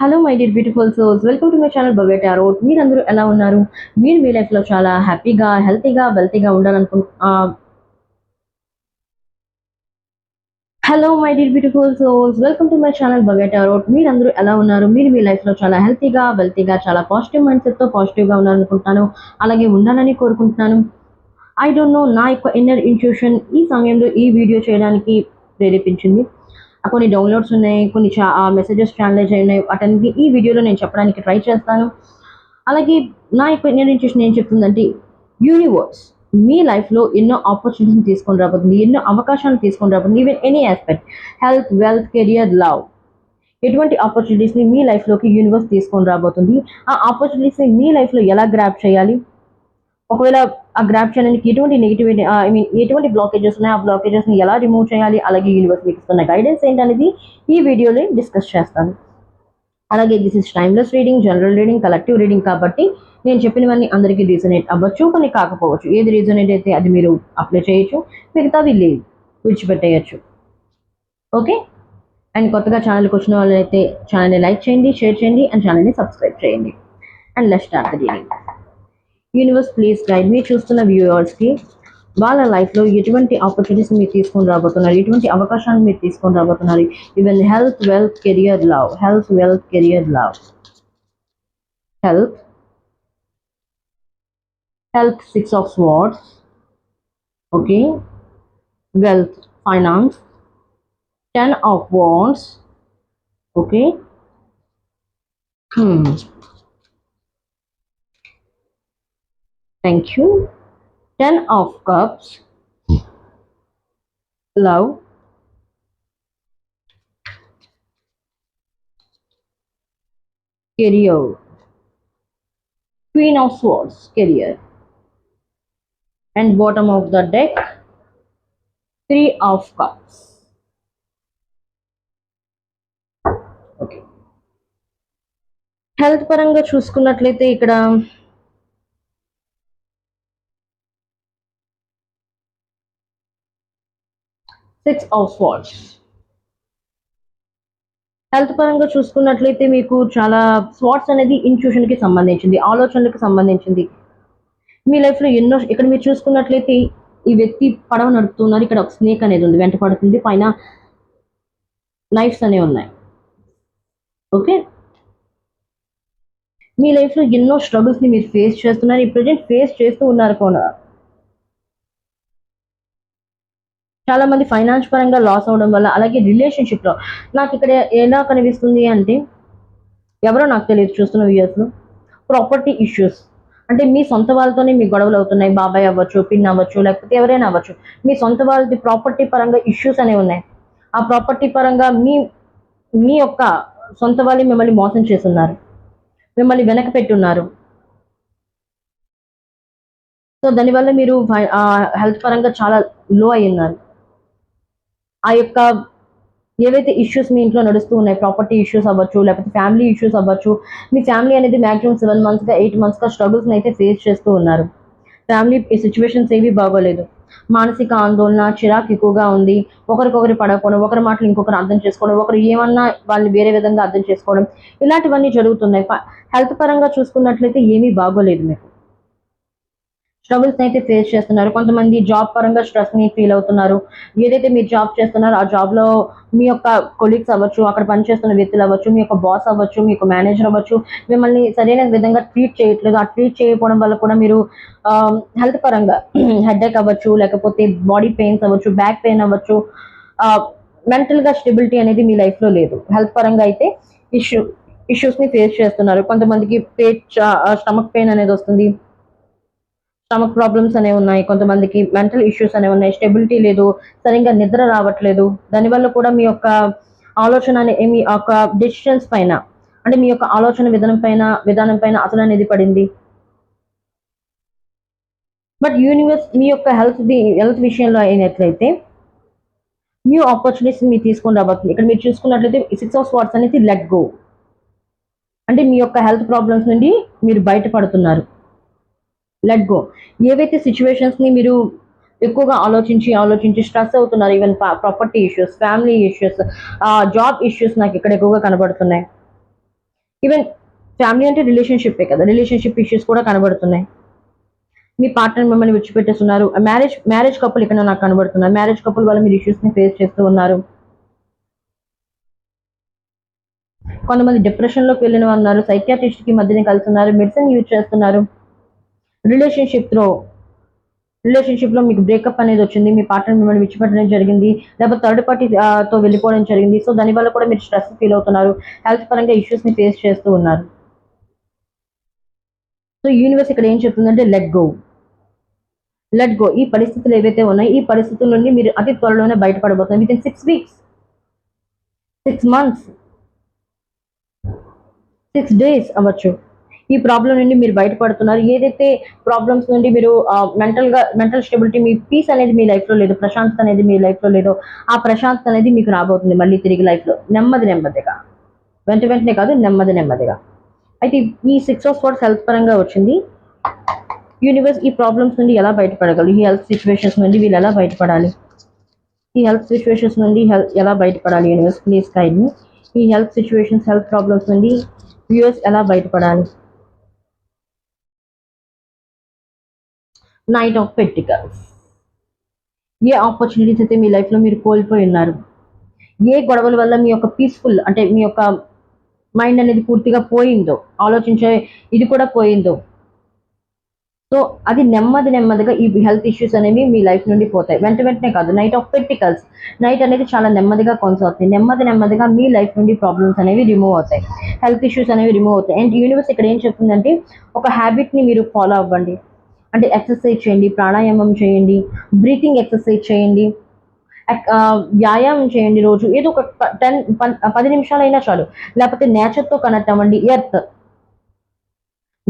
Hello my dear beautiful souls, welcome to my channel Bhavya tarot. మీరందరూ ఎలా ఉన్నారు? మీరు మీ లైఫ్లో చాలా హ్యాపీగా, హెల్తీగా, వెల్తీగా hello my dear beautiful souls, welcome to my channel Bhavya tarot. మీరందరూ ఎలా ఉన్నారు? మీరు మీ లైఫ్లో చాలా హెల్తీగా, వెల్తీగా, చాలా పాజిటివ్ మైండ్ సెట్తో పాజిటివ్గా ఉన్నారనుకుంటున్నాను. అలాగే ఉండాలని కోరుకుంటున్నాను. ఐ డోంట్ నో, నా యొక్క ఇన్నర్ ఇంట్యూషన్ ఈ సమయంలో ఈ వీడియో చేయడానికి ప్రేరేపించింది. కొన్ని డౌన్లోడ్స్ ఉన్నాయి, కొన్ని మెసేజెస్ ట్రాన్స్లేట్ ఉన్నాయి. వాటన్నిటి ఈ వీడియోలో నేను చెప్పడానికి ట్రై చేస్తాను. అలాగే నా యొక్క ఇన్నర్ ఇంట్యూషన్ ఏం చెప్తుందంటే, యూనివర్స్ మీ లైఫ్లో ఎన్నో ఆపర్చునిటీస్ని తీసుకొని రాబోతుంది, ఎన్నో అవకాశాలు తీసుకొని రాబోతుంది. Even any aspect, health, wealth, career, love, ఎటువంటి ఆపర్చునిటీస్ని మీ లైఫ్లోకి యూనివర్స్ తీసుకొని రాబోతుంది. ఆ ఆపర్చునిటీస్ని మీ లైఫ్లో ఎలా గ్రాప్ చేయాలి, ఒకవేళ ఆ గ్రాప్ చేయడానికి ఎటువంటి నెగిటివిటీ ఎటువంటి బ్లాకేజెస్ ఉన్నాయి, ఆ బ్లాకేజెస్ని ఎలా రిమూవ్ చేయాలి, అలాగే యూనివర్స్ మీకు ఇస్తున్న గైడెన్స్ ఏంటనేది ఈ వీడియోలో డిస్కస్ చేస్తాను. అలాగే this is timeless reading, general reading, collective reading కాబట్టి నేను చెప్పినవన్నీ అందరికీ రీజనేట్ అవ్వచ్చు, కొన్ని కాకపోవచ్చు. ఏది రీజనేట్ అయితే అది మీరు అప్లై చేయొచ్చు, మిగతావి లేదు, విడిచిపెట్టేయచ్చు. ఓకే. అండ్ కొత్తగా ఛానల్కి వచ్చిన వాళ్ళు అయితే ఛానల్ని లైక్ చేయండి, షేర్ చేయండి అండ్ ఛానల్ని సబ్స్క్రైబ్ చేయండి. And let's start the reading. Universe please guide మీ చూస్తున్న వ్యూవర్స్కి వాళ్ళ లైఫ్లో ఎటువంటి ఆపర్చునిటీస్ మీరు తీసుకొని రాబోతున్నారు, ఎటువంటి అవకాశాలు మీరు తీసుకొని రాబోతున్నారు. Even health, wealth, career, love. Health, wealth, career, love. Health, Six of Swords. Okay. Wealth, finance, Ten of Wands. Okay. Thank you. Ten of Cups. Love. Career. Queen of Swords, career. And bottom of the deck, Three of Cups. Okay. Health పరంగా చూసుకున్నట్లయితే ఇక్కడ six of swords. Health పరంగా చూసుకున్నట్లయితే మీకు చాలా swords అనేది ఇంట్యూషన్కి సంబంధించింది, ఆలోచనలకు సంబంధించింది. మీ లైఫ్లో ఎన్నో, ఇక్కడ మీరు చూసుకున్నట్లయితే ఈ వ్యక్తి పడవ నడుపుతున్నారు. ఇక్కడ ఒక స్నేక్ అనేది ఉంది, వెంట పడుతుంది, పైన నైఫ్స్ అనేవి ఉన్నాయి. ఓకే. మీ లైఫ్లో ఎన్నో స్ట్రగుల్స్ని మీరు ఫేస్ చేస్తున్నారు, ఈ ప్రజెంట్ ఫేస్ చేస్తూ ఉన్నారు కూడా. చాలా మంది ఫైనాన్స్ పరంగా లాస్ అవడం వల్ల, అలాగే రిలేషన్షిప్లో నాకు ఇక్కడ ఎలా కనిపిస్తుంది అంటే, ఎవరో నాకు తెలియదు చూస్తున్న వ్యూయర్స్లో, ప్రాపర్టీ ఇష్యూస్. అంటే మీ సొంత వాళ్ళతోనే మీ గొడవలు అవుతున్నాయి. బాబాయ్ అవ్వచ్చు, పిన్ అవ్వచ్చు, లేకపోతే ఎవరైనా అవ్వచ్చు. మీ సొంత వాళ్ళది ప్రాపర్టీ పరంగా ఇష్యూస్ అనేవి ఉన్నాయి. ఆ ప్రాపర్టీ పరంగా మీ యొక్క సొంత వాళ్ళు మిమ్మల్ని మోసం చేస్తున్నారు, మిమ్మల్ని వెనక పెట్టున్నారు. సో దానివల్ల మీరు హెల్త్ పరంగా చాలా లో అయి ఉన్నారు. ఆ యొక్క ఏవైతే ఇష్యూస్ మీ ఇంట్లో నడుస్తూ ఉన్నాయి, ప్రాపర్టీ ఇష్యూస్ అవ్వచ్చు, లేకపోతే ఫ్యామిలీ ఇష్యూస్ అవ్వచ్చు. మీ ఫ్యామిలీ అనేది మ్యాక్సిమం 7 monthsగా 8 monthsగా స్ట్రగుల్స్ని అయితే ఫేస్ చేస్తూ ఉన్నారు. ఫ్యామిలీ సిచ్యువేషన్స్ ఏవి బాగోలేదు. మానసిక ఆందోళన, చిరాకు ఎక్కువగా ఉంది. ఒకరికొకరు పడకపోవడం, ఒకరి మాటలు ఇంకొకరు అర్థం చేసుకోవడం, ఒకరు ఏమన్నా వాళ్ళని వేరే విధంగా అర్థం చేసుకోవడం, ఇలాంటివన్నీ జరుగుతున్నాయి. హెల్త్ పరంగా చూసుకున్నట్లయితే ఏమీ బాగోలేదు. మీకు స్ట్రగుల్స్ అయితే ఫేస్ చేస్తున్నారు. కొంతమంది జాబ్ పరంగా స్ట్రెస్ని ఫీల్ అవుతున్నారు. ఏదైతే మీరు జాబ్ చేస్తున్నారో ఆ జాబ్లో మీ యొక్క కొలీగ్స్ అవ్వచ్చు, అక్కడ పనిచేస్తున్న వ్యక్తులు అవ్వచ్చు, మీ యొక్క బాస్ అవ్వచ్చు, మీ యొక్క మేనేజర్ అవ్వచ్చు, మిమ్మల్ని సరైన విధంగా ట్రీట్ చేయట్లేదు. ఆ ట్రీట్ చేయకపోవడం వల్ల కూడా మీరు హెల్త్ పరంగా హెడేక్ అవ్వచ్చు, లేకపోతే బాడీ పెయిన్స్ అవ్వచ్చు, బ్యాక్ పెయిన్ అవ్వచ్చు. మెంటల్గా స్టెబిలిటీ అనేది మీ లైఫ్లో లేదు. హెల్త్ పరంగా అయితే ఇష్యూస్ని ఫేస్ చేస్తున్నారు. కొంతమందికి స్టమక్ పెయిన్ అనేది వస్తుంది, స్టమక్ ప్రాబ్లమ్స్ అనేవి ఉన్నాయి. కొంతమందికి మెంటల్ ఇష్యూస్ అనేవి ఉన్నాయి, స్టెబిలిటీ లేదు, సరిగ్గా నిద్ర రావట్లేదు. దానివల్ల కూడా మీ యొక్క ఆలోచన మీ యొక్క డెసిషన్స్ పైన, అంటే మీ యొక్క ఆలోచన విధానం పైన అసలు అనేది పడింది. బట్ యూనివర్స్ మీ యొక్క హెల్త్ విషయంలో అయినట్లయితే న్యూ ఆపర్చునిటీస్ మీరు తీసుకొని రాబోతుంది. ఇక్కడ మీరు చూసుకున్నట్లయితే 6 of Swords అనేది లెట్ గో, అంటే మీ యొక్క హెల్త్ ప్రాబ్లమ్స్ నుండి మీరు బయటపడుతున్నారు. Let go. ఏవైతే సిచ్యువేషన్స్ని మీరు ఎక్కువగా ఆలోచించి స్ట్రెస్ అవుతున్నారు, even property issues, family issues, job issues నాకు ఇక్కడ ఎక్కువగా కనబడుతున్నాయి. ఈవెన్ ఫ్యామిలీ అంటే రిలేషన్షిప్పే కదా, రిలేషన్షిప్ ఇష్యూస్ కూడా కనబడుతున్నాయి. మీ పార్ట్నర్ మిమ్మల్ని విడిచిపెట్టేస్తున్నారు. మ్యారేజ్ కపుల్ ఇక్కడ నాకు కనబడుతున్నారు. మ్యారేజ్ కపుల్ వల్ల మీరు ఇష్యూస్ ని ఫేస్ చేస్తూ ఉన్నారు. కొంతమంది డిప్రెషన్ లోకి వెళ్ళిన వారు ఉన్నారు. సైకియాట్రిస్ట్ కి మధ్యనే కలుస్తున్నారు. మెడిసిన్ యూజ్ చేస్తున్నారు. రిలేషన్షిప్ లో మీకు బ్రేకప్ అనేది వచ్చింది. మీ పార్ట్నర్ మిమ్మల్ని విడిచిపెట్టడం జరిగింది, లేకపోతే థర్డ్ పార్టీ తో వెళ్ళిపోవడం జరిగింది. సో దానివల్ల కూడా మీరు స్ట్రెస్ ఫీల్ అవుతున్నారు. హెల్త్ పరంగా ఇష్యూస్ ని ఫేస్ చేస్తూ ఉన్నారు. సో యూనివర్స్ ఇక్కడ ఏం చెప్తుందంటే లెట్ గో. ఈ పరిస్థితులు ఏవైతే ఉన్నాయో ఈ పరిస్థితుల నుండి మీరు అతి త్వరలోనే బయటపడబోతున్నారు. Within 6 weeks, 6 months, 6 days అవ్వచ్చు. ఈ ప్రాబ్లం నుండి మీరు బయటపడుతున్నారు. ఏదైతే ప్రాబ్లమ్స్ నుండి మీరు మెంటల్ స్టెబిలిటీ, మీ పీస్ అనేది మీ లైఫ్ లో లేదు, ప్రశాంతత అనేది మీ లైఫ్ లో లేదు, ఆ ప్రశాంతత అనేది మీకు రాబోతుంది మళ్ళీ తిరిగి లైఫ్ లో నెమ్మదిగా, వెంటనే కాదు, నెమ్మదిగా. అయితే ఈ 6 of Swords హెల్త్ పరంగా వచ్చింది. యూనివర్స్ ఈ ప్రాబ్లమ్స్ నుండి ఎలా బయటపడగలరు, ఈ హెల్త్ సిచ్యువేషన్స్ నుండి వీళ్ళు ఎలా బయటపడాలి, ఎలా బయటపడాలి యూనివర్స్ ప్లీజ్ గైడ్ మీ. ఈ హెల్త్ ప్రాబ్లమ్స్ నుండి వ్యూవర్స్ ఎలా బయటపడాలి. Knight of pentacles. A opportunities అయితే మీ లైఫ్లో మీరు కోల్పోయి ఉన్నారు, ఏ గొడవల వల్ల మీ యొక్క పీస్ఫుల్ అంటే మీ యొక్క మైండ్ అనేది పూర్తిగా పోయిందో, ఆలోచించే ఇది కూడా పోయిందో, సో అది నెమ్మదిగా ఈ హెల్త్ ఇష్యూస్ అనేవి మీ లైఫ్ నుండి పోతాయి. వెంటనే కాదు. నైట్ ఆఫ్ పెంటికల్స్, నైట్ అనేది చాలా నెమ్మదిగా కొనసాగుతుంది. నెమ్మదిగా మీ లైఫ్ నుండి ప్రాబ్లమ్స్ అనేవి రిమూవ్ అవుతాయి, హెల్త్ ఇష్యూస్ అనేవి రిమూవ్ అవుతాయి. అండ్ యూనివర్స్ ఇక్కడ ఏం చెప్తుందంటే ఒక హ్యాబిట్ని మీరు ఫాలో అవ్వండి. అంటే ఎక్సర్సైజ్ చేయండి, ప్రాణాయామం చేయండి, బ్రీతింగ్ ఎక్సర్సైజ్ చేయండి, వ్యాయామం చేయండి. రోజు ఏదో ఒక 10 నిమిషాలైనా చాలు. లేకపోతే నేచర్తో కనెక్ట్ అవ్వండి,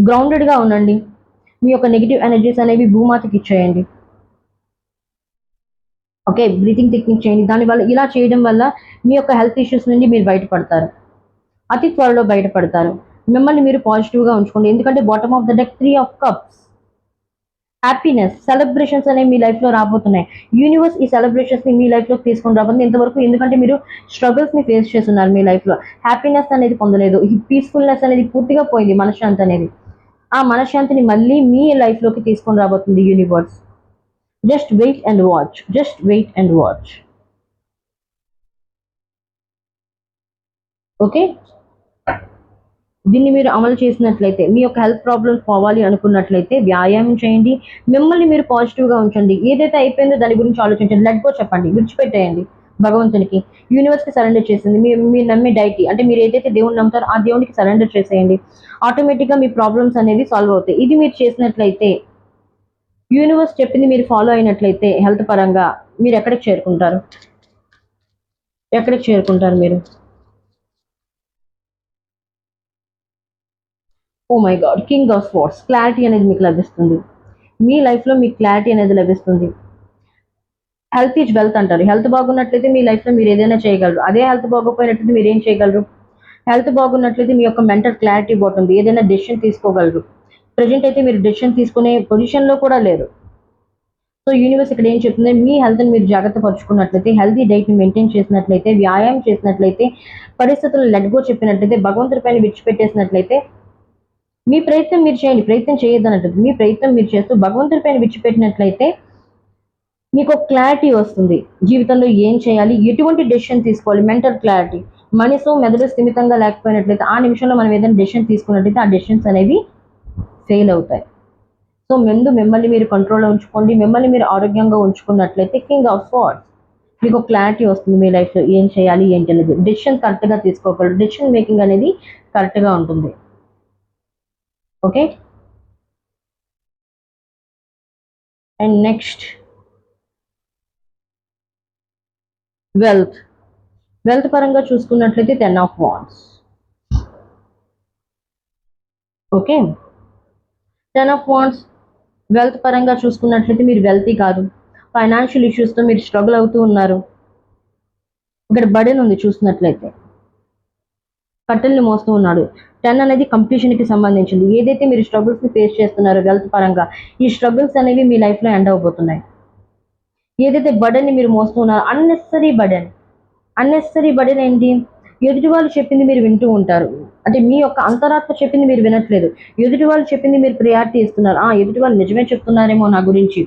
గ్రౌండెడ్గా ఉండండి. మీ యొక్క నెగిటివ్ ఎనర్జీస్ అనేవి భూమాతకి ఇచ్చేయండి. ఓకే, బ్రీతింగ్ టెక్నిక్ చేయండి. దానివల్ల ఇలా చేయడం వల్ల మీ యొక్క హెల్త్ ఇష్యూస్ నుండి మీరు బయటపడతారు, అతి త్వరలో బయటపడతారు. మిమ్మల్ని మీరు పాజిటివ్గా ఉంచుకోండి. ఎందుకంటే bottom of the deck 3 of Cups, happiness, celebrations అనేవి మీ లైఫ్లో రాబోతున్నాయి. యూనివర్స్ ఈ సెలబ్రేషన్స్ని మీ లైఫ్లోకి తీసుకొని రాబోతుంది ఇంతవరకు. ఎందుకంటే మీరు స్ట్రగుల్స్ని ఫేస్ చేస్తున్నారు. మీ లైఫ్లో హ్యాపీనెస్ అనేది పొందలేదు, ఈ పీస్ఫుల్నెస్ అనేది పూర్తిగా పోయింది, మనశ్శాంతి అనేది. ఆ మనశ్శాంతిని మళ్ళీ మీ లైఫ్లోకి తీసుకొని రాబోతుంది universe. Just wait and watch. Okay, దీన్ని మీరు అమలు చేసినట్లయితే, మీ యొక్క హెల్త్ ప్రాబ్లమ్స్ పోవాలి అనుకున్నట్లయితే వ్యాయామం చేయండి, మిమ్మల్ని మీరు పాజిటివ్గా ఉంచండి. ఏదైతే అయిపోయిందో దాని గురించి ఆలోచించండి. లెట్ గో చెప్పండి, విడిచిపెట్టేయండి భగవంతునికి. యూనివర్స్కి సరెండర్ చేసింది. మీరు నమ్మే డైటీ అంటే మీరు ఏదైతే దేవుని నమ్ముతారో ఆ దేవునికి సరెండర్ చేసేయండి. ఆటోమేటిక్గా మీ ప్రాబ్లమ్స్ అనేవి సాల్వ్ అవుతాయి. ఇది మీరు చేసినట్లయితే, యూనివర్స్ చెప్పింది మీరు ఫాలో అయినట్లయితే హెల్త్ పరంగా మీరు ఎక్కడికి చేరుకుంటారు మీరు? Oh my god, king of swords. Clarity అనేది మీకు లభిస్తుంది. మీ లైఫ్లో మీకు క్లారిటీ అనేది లభిస్తుంది. హెల్త్ ఈజ్ వెల్త్ అంటారు. హెల్త్ బాగున్నట్లయితే మీ లైఫ్లో మీరు ఏదైనా చేయగలరు. అదే హెల్త్ బాగోపోయినట్లయితే మీరు ఏం చేయగలరు? హెల్త్ బాగున్నట్లయితే మీ యొక్క మెంటల్ క్లారిటీ బాగుంటుంది, ఏదైనా డెసిషన్ తీసుకోగలరు. ప్రజెంట్ అయితే మీరు డెసిషన్ తీసుకునే పొజిషన్లో కూడా లేరు. సో యూనివర్స్ ఇక్కడ ఏం చెప్తుంది, మీ హెల్త్ని మీరు జాగ్రత్త పరుచుకున్నట్లయితే, హెల్తీ డైట్ని మెయింటైన్ చేసినట్లయితే, వ్యాయామం చేసినట్లయితే, పరిస్థితులను లెట్ గో చెప్పినట్లయితే, భగవంతుడి పైన విడిచిపెట్టేసినట్లయితే, మీ ప్రయత్నం మీరు చేయండి, ప్రయత్నం చేయొద్దన్నట్టు మీ ప్రయత్నం మీరు చేస్తూ భగవంతుడి పైన విడిచిపెట్టినట్లయితే మీకు ఒక క్లారిటీ వస్తుంది. జీవితంలో ఏం చేయాలి, ఎటువంటి డెసిషన్ తీసుకోవాలి, మెంటల్ క్లారిటీ. మనసు మెదడు స్థిమితంగా లేకపోయినట్లయితే, ఆ నిమిషంలో మనం ఏదైనా డెసిషన్ తీసుకున్నట్లయితే ఆ డెసిషన్స్ అనేవి ఫెయిల్ అవుతాయి. సో మిమ్మల్ని మీరు కంట్రోల్లో ఉంచుకోండి. మిమ్మల్ని మీరు ఆరోగ్యంగా ఉంచుకున్నట్లయితే కింగ్ ఆఫ్ స్వార్డ్స్ మీకు క్లారిటీ వస్తుంది. మీ లైఫ్లో ఏం చేయాలి ఏంటి అనేది డెసిషన్ కరెక్ట్గా తీసుకోగలరు. డెసిషన్ మేకింగ్ అనేది కరెక్ట్గా ఉంటుంది. ఓకే, అండ్ నెక్స్ట్ వెల్త్ పరంగా చూసుకున్నట్లయితే 10 of Wands. Okay, 10 of Wands wealth పరంగా చూసుకున్నట్లయితే మీరు వెల్తీ కాదు, ఫైనాన్షియల్ ఇష్యూస్తో మీరు స్ట్రగుల్ అవుతూ ఉన్నారు. ఇక్కడ బర్డెన్ ఉంది, చూసినట్లయితే కట్టెల్ని మోస్తూ ఉన్నాడు. 10 అనేది కంప్లీషన్కి సంబంధించింది. ఏదైతే మీరు స్ట్రగుల్స్ని ఫేస్ చేస్తున్నారో వెల్త్ పరంగా, ఈ స్ట్రగుల్స్ అనేవి మీ లైఫ్లో ఎండ్ అవబోతున్నాయి. ఏదైతే బర్డెన్ని మీరు మోస్తూ ఉన్నారో అన్నెసరీ బర్డెన్ ఏంటి, ఎదుటి వాళ్ళు చెప్పింది మీరు వింటూ ఉంటారు. అంటే మీ యొక్క అంతరాత్మ చెప్పింది మీరు వినట్లేదు. ఎదుటి వాళ్ళు చెప్పింది మీరు ప్రయారిటీ ఇస్తున్నారు. ఎదుటి వాళ్ళు నిజమే చెప్తున్నారేమో నా గురించి.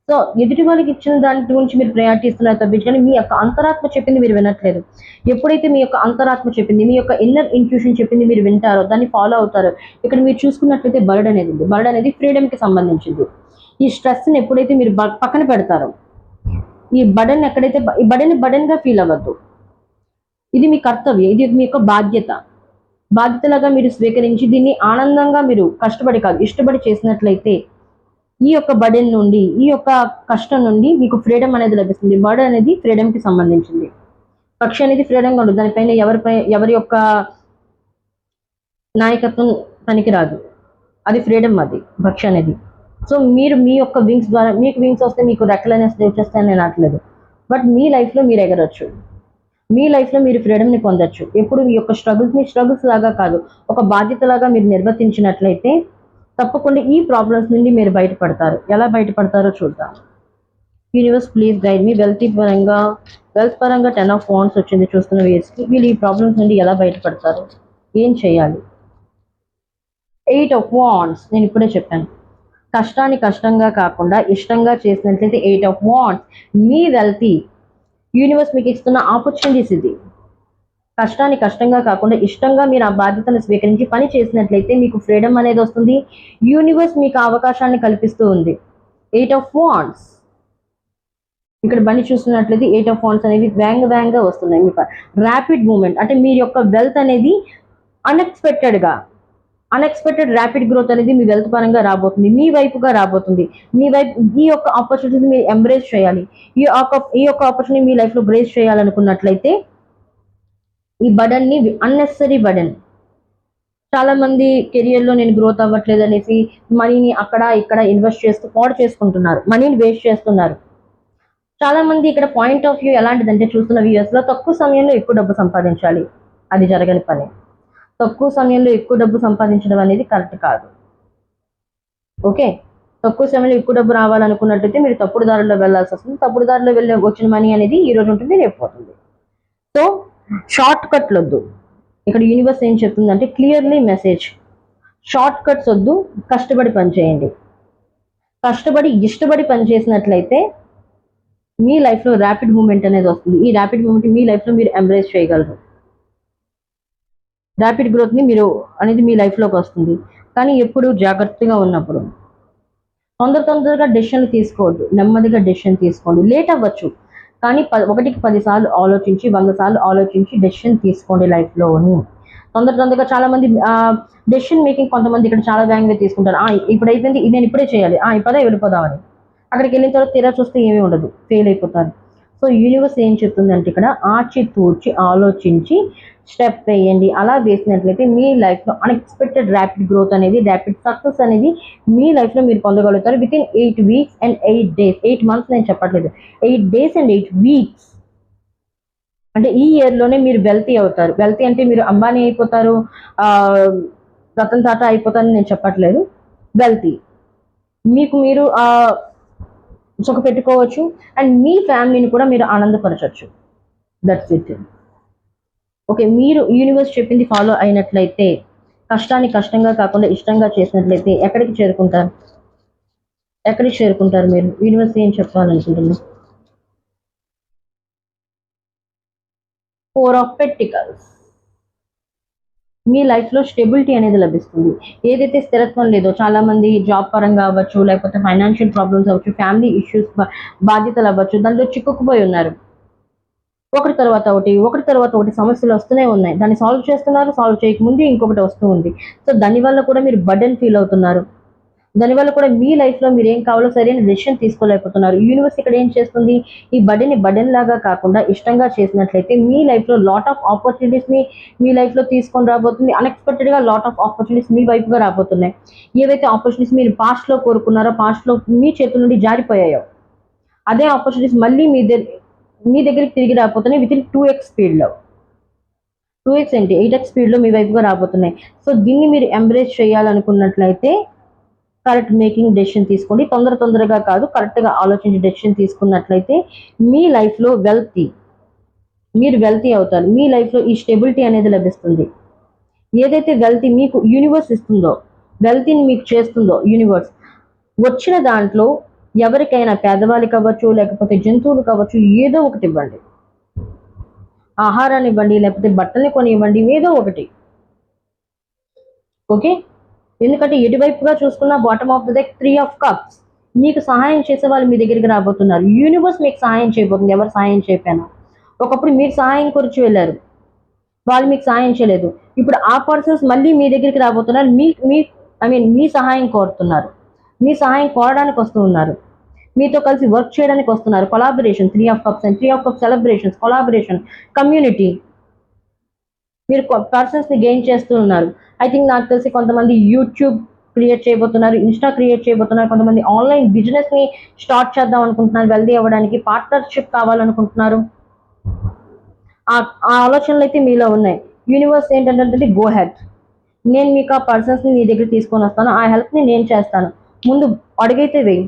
సో ఎదుటి వాళ్ళకి ఇచ్చిన దాని గురించి మీరు ప్రయారిటీ ఇస్తున్నారు తప్పించి కానీ మీ యొక్క అంతరాత్మ చెప్పింది మీరు వినట్లేదు. ఎప్పుడైతే మీ యొక్క అంతరాత్మ చెప్పింది, మీ యొక్క ఇన్నర్ ఇంట్యూషన్ చెప్పింది మీరు వింటారో, దాన్ని ఫాలో అవుతారో, ఇక్కడ మీరు చూసుకున్నట్లయితే బర్డ్ అనేది ఉంది. బర్డ్ అనేది ఫ్రీడమ్కి సంబంధించింది. ఈ స్ట్రెస్ని ఎప్పుడైతే మీరు పక్కన పెడతారో, ఈ బడన్ ఎక్కడైతే ఈ బడన్గా ఫీల్ అవ్వద్దు. ఇది మీ కర్తవ్యం, ఇది మీ యొక్క బాధ్యతలాగా మీరు స్వీకరించి దీన్ని ఆనందంగా మీరు కష్టపడి కాదు ఇష్టపడి చేసినట్లయితే ఈ యొక్క బర్డెన్ నుండి, ఈ యొక్క కష్టం నుండి మీకు ఫ్రీడమ్ అనేది లభిస్తుంది. బర్డ్ అనేది ఫ్రీడమ్కి సంబంధించింది. పక్షి అనేది ఫ్రీడమ్గా ఉండదు. దానిపైన ఎవరి యొక్క నాయకత్వం పనికిరాదు. అది ఫ్రీడమ్, అది పక్షి అనేది. సో మీరు మీ యొక్క వింగ్స్ ద్వారా, మీకు వింగ్స్ వస్తే మీకు రెక్కలు అనేసి వచ్చేస్తాయని నేను అనట్లేదు. బట్ మీ లైఫ్లో మీరు ఎగరొచ్చు, మీ లైఫ్లో మీరు ఫ్రీడమ్ని పొందొచ్చు. ఎప్పుడు మీ యొక్క స్ట్రగుల్స్ లాగా కాదు, ఒక బాధ్యతలాగా మీరు నిర్వర్తించినట్లయితే తప్పకుండా ఈ ప్రాబ్లమ్స్ నుండి మీరు బయటపడతారు. ఎలా బయటపడతారో చూద్దాం. Universe please guide me. Wealth పరంగా 10 of Wands వచ్చింది చూస్తున్న వ్యూయర్స్కి. వీళ్ళు ఈ ప్రాబ్లమ్స్ నుండి ఎలా బయటపడతారు, ఏం చేయాలి? 8 of Wands నేను ఇప్పుడే చెప్పాను. కష్టాన్ని కష్టంగా కాకుండా ఇష్టంగా చేసినట్లయితే 8 of Wands me wealthy universe మీకు ఇస్తున్న ఆపర్చునిటీస్. ఇది కష్టాన్ని కష్టంగా కాకుండా ఇష్టంగా మీరు ఆ బాధ్యతను స్వీకరించి పని చేసినట్లయితే మీకు ఫ్రీడమ్ అనేది వస్తుంది. యూనివర్స్ మీకు అవకాశాన్ని కల్పిస్తూ ఉంది. 8 of Wands ఇక్కడ బండి చూస్తున్నట్లయితే 8 of Wands అనేవి వేగంగా వస్తున్నాయి. మీకు ర్యాపిడ్ మూమెంట్ అంటే మీ యొక్క వెల్త్ అనేది అన్ఎక్స్పెక్టెడ్ ర్యాపిడ్ గ్రోత్ అనేది మీ వెల్త్ పరంగా రాబోతుంది, మీ వైపుగా రాబోతుంది. ఈ యొక్క ఆపర్చునిటీని మీరు ఎంబ్రేస్ చేయాలి. ఈ యొక్క ఆపర్చునిటీ మీ లైఫ్లో బ్రేస్ చేయాలనుకున్నట్లయితే ఈ బడన్ని, అన్నెసరీ బడన్. చాలా మంది కెరియర్లో నేను గ్రోత్ అవ్వట్లేదు అనేసి మనీని అక్కడ ఇక్కడ ఇన్వెస్ట్ చేస్తూ పాడు చేసుకుంటున్నారు, మనీని వేస్ట్ చేస్తున్నారు. చాలా మంది ఇక్కడ పాయింట్ ఆఫ్ వ్యూ ఎలాంటిదంటే చూస్తున్న వ్యూయర్స్లో తక్కువ సమయంలో ఎక్కువ డబ్బు సంపాదించాలి. అది జరగని పని. తక్కువ సమయంలో ఎక్కువ డబ్బు సంపాదించడం అనేది కరెక్ట్ కాదు. ఓకే, తక్కువ సమయంలో ఎక్కువ డబ్బు రావాలనుకున్నట్లయితే మీరు తప్పుడు దారిలో వెళ్ళాల్సి వస్తుంది. తప్పుడు దారిలో వెళ్ళి వచ్చిన మనీ అనేది ఈ రోజు ఉంటుంది, రేపు పోతుంది. సో షార్ట్ కట్లు వద్దు. ఇక్కడ యూనివర్స్ ఏం చెప్తుందంటే క్లియర్లీ మెసేజ్, షార్ట్ కట్స్ వద్దు, కష్టపడి పనిచేయండి. కష్టపడి ఇష్టపడి పనిచేసినట్లయితే మీ లైఫ్లో ర్యాపిడ్ మూమెంట్ అనేది వస్తుంది. ఈ ర్యాపిడ్ మూమెంట్ మీ లైఫ్లో మీరు ఎంబ్రేస్ చేయగలరు. ర్యాపిడ్ గ్రోత్ని మీరు అనేది మీ లైఫ్లోకి వస్తుంది. కానీ ఎప్పుడు జాగ్రత్తగా ఉన్నప్పుడు తొందరగా డెసిషన్లు తీసుకోవద్దు. నెమ్మదిగా డెసిషన్ తీసుకోండి. లేట్ అవ్వచ్చు కానీ 1కి 10 సార్లు ఆలోచించి 100 సార్లు ఆలోచించి డెసిషన్ తీసుకోండి లైఫ్లోని. తొందరగా చాలా మంది డెసిషన్ మేకింగ్ కొంతమంది ఇక్కడ చాలా వేగంగా తీసుకుంటారు. ఇప్పుడు అయిపోయింది, నేను ఇప్పుడే చేయాలి, ఇప్పుడే వెళ్ళిపోదామని. అక్కడికి వెళ్ళిన తర్వాత తీరా చూస్తే ఏమీ ఉండదు, ఫెయిల్ అయిపోతారు. సో యూనివర్స్ ఏం చెప్తుందంటే ఇక్కడ ఆచితూచి ఆలోచించి స్టెప్ వేయండి. అలా వేసినట్లయితే మీ లైఫ్లో అన్ఎక్స్పెక్టెడ్ ర్యాపిడ్ గ్రోత్ అనేది, ర్యాపిడ్ సక్సెస్ అనేది మీ లైఫ్లో మీరు పొందగలుగుతారు. Within 8 weeks and 8 days. 8 months నేను చెప్పట్లేదు, 8 days and 8 weeks. అంటే ఈ ఇయర్లోనే మీరు వెల్తీ అవుతారు. వెల్తీ అంటే మీరు అంబానీ అయిపోతారు, రతన్ టాటా అయిపోతారని నేను చెప్పట్లేదు. వెల్తీ మీకు మీరు సుఖ పెట్టుకోవచ్చు అండ్ మీ ఫ్యామిలీని కూడా మీరు ఆనందపరచవచ్చు. That's it. ఓకే, మీరు యూనివర్స్ చెప్పింది ఫాలో అయినట్లయితే, కష్టాన్ని కష్టంగా కాకుండా ఇష్టంగా చేసినట్లయితే ఎక్కడికి చేరుకుంటారు మీరు? యూనివర్స్ ఏం చెప్పాలనుకుంటున్నారు? 4 of Pentacles. మీ లైఫ్లో స్టెబిలిటీ అనేది లభిస్తుంది. ఏదైతే స్థిరత్వం లేదో, చాలా మంది జాబ్ పరంగా అవ్వచ్చు, లేకపోతే ఫైనాన్షియల్ ప్రాబ్లమ్స్ అవ్వచ్చు, ఫ్యామిలీ ఇష్యూస్, బాధ్యతలు అవ్వచ్చు, దాంట్లో చిక్కుకుపోయి ఉన్నారు. ఒకటి తర్వాత ఒకటి సమస్యలు వస్తూనే ఉన్నాయి. దాన్ని సాల్వ్ చేస్తున్నారు, సాల్వ్ చేయకముందు ఇంకొకటి వస్తూ ఉంది. సో దానివల్ల కూడా మీరు బర్డెన్ ఫీల్ అవుతున్నారు. దానివల్ల కూడా మీ లైఫ్లో మీరు ఏం కావాలో సరైన డెసిషన్ తీసుకోలేకపోతున్నారు. యూనివర్స్ ఇక్కడ ఏం చేస్తుంది, ఈ బర్డెన్ లాగా కాకుండా ఇష్టంగా చేసినట్లయితే మీ లైఫ్లో లాట్ ఆఫ్ ఆపర్చునిటీస్ని మీ లైఫ్లో తీసుకొని రాబోతుంది. అన్ఎక్స్పెక్టెడ్గా లాట్ ఆఫ్ ఆపర్చునిటీస్ మీ వైపుగా రాబోతున్నాయి. ఏవైతే ఆపర్చునిటీస్ మీరు పాస్ట్లో కోరుకున్నారో, పాస్ట్లో మీ చేతుల నుండి జారిపోయాయో, అదే ఆపర్చునిటీస్ మళ్ళీ మీ దగ్గరికి తిరిగి రాబోతున్నాయి. వితిన్ 2x స్పీడ్లో. 2x ఏంటి, 8x స్పీడ్లో మీ వైపుగా రాబోతున్నాయి. సో దీన్ని మీరు ఎంబ్రేస్ చేయాలనుకున్నట్లయితే కరెక్ట్ మేకింగ్ డెసిషన్ తీసుకోండి. తొందరగా కాదు, కరెక్ట్గా ఆలోచించి డెసిషన్ తీసుకున్నట్లయితే మీ లైఫ్లో వెల్తీ మీరు వెల్తీ అవుతారు. మీ లైఫ్లో ఈ స్టెబిలిటీ అనేది లభిస్తుంది. ఏదైతే వెల్తీ మీకు యూనివర్స్ ఇస్తుందో, వెల్తీని మీకు చేస్తుందో యూనివర్స్, వచ్చిన దాంట్లో ఎవరికైనా పేదవాళ్ళకి అవ్వచ్చు, లేకపోతే జంతువులు కావచ్చు, ఏదో ఒకటి ఇవ్వండి. ఆహారాన్ని ఇవ్వండి, లేకపోతే బట్టల్ని కొని ఇవ్వండి, ఏదో ఒకటి. ఓకే, ఎందుకంటే ఎటువైపుగా చూసుకున్నా bottom of the deck 3 of cups. మీకు సహాయం చేసే వాళ్ళు మీ దగ్గరికి రాబోతున్నారు. యూనివర్స్ మీకు సహాయం చేయబోతుంది, ఎవరు సహాయం చేయకపోయినా. ఒకప్పుడు మీరు సహాయం కొరిచి వెళ్ళారు, వాళ్ళు మీకు సహాయం చేయలేదు. ఇప్పుడు ఆ పర్సన్స్ మళ్ళీ మీ దగ్గరికి రాబోతున్నారు, మీ మీ మీ సహాయం కోరుతున్నారు. మీ సహాయం కోరడానికి వస్తూ ఉన్నారు, మీతో కలిసి వర్క్ చేయడానికి వస్తున్నారు. Collaboration, 3 of cups and 3 of cups celebrations, collaboration, community. మీరు పర్సన్స్ని గెయిన్ చేస్తూ ఉన్నారు. ఐ థింక్ నాకు తెలిసి కొంతమంది యూట్యూబ్ క్రియేట్ చేయబోతున్నారు, ఇన్స్టా క్రియేట్ చేయబోతున్నారు, కొంతమంది ఆన్లైన్ బిజినెస్ని స్టార్ట్ చేద్దాం అనుకుంటున్నారు, వెల్దీ అవ్వడానికి పార్ట్నర్షిప్ కావాలనుకుంటున్నారు. ఆ ఆలోచనలు అయితే మీలో ఉన్నాయి. యూనివర్స్ ఏంటంటే గో హెడ్, నేను మీకు ఆ పర్సన్స్ని నీ దగ్గర తీసుకొని వస్తాను, ఆ హెల్ప్ని నేను చేస్తాను, ముందు అడుగైతే వేయి.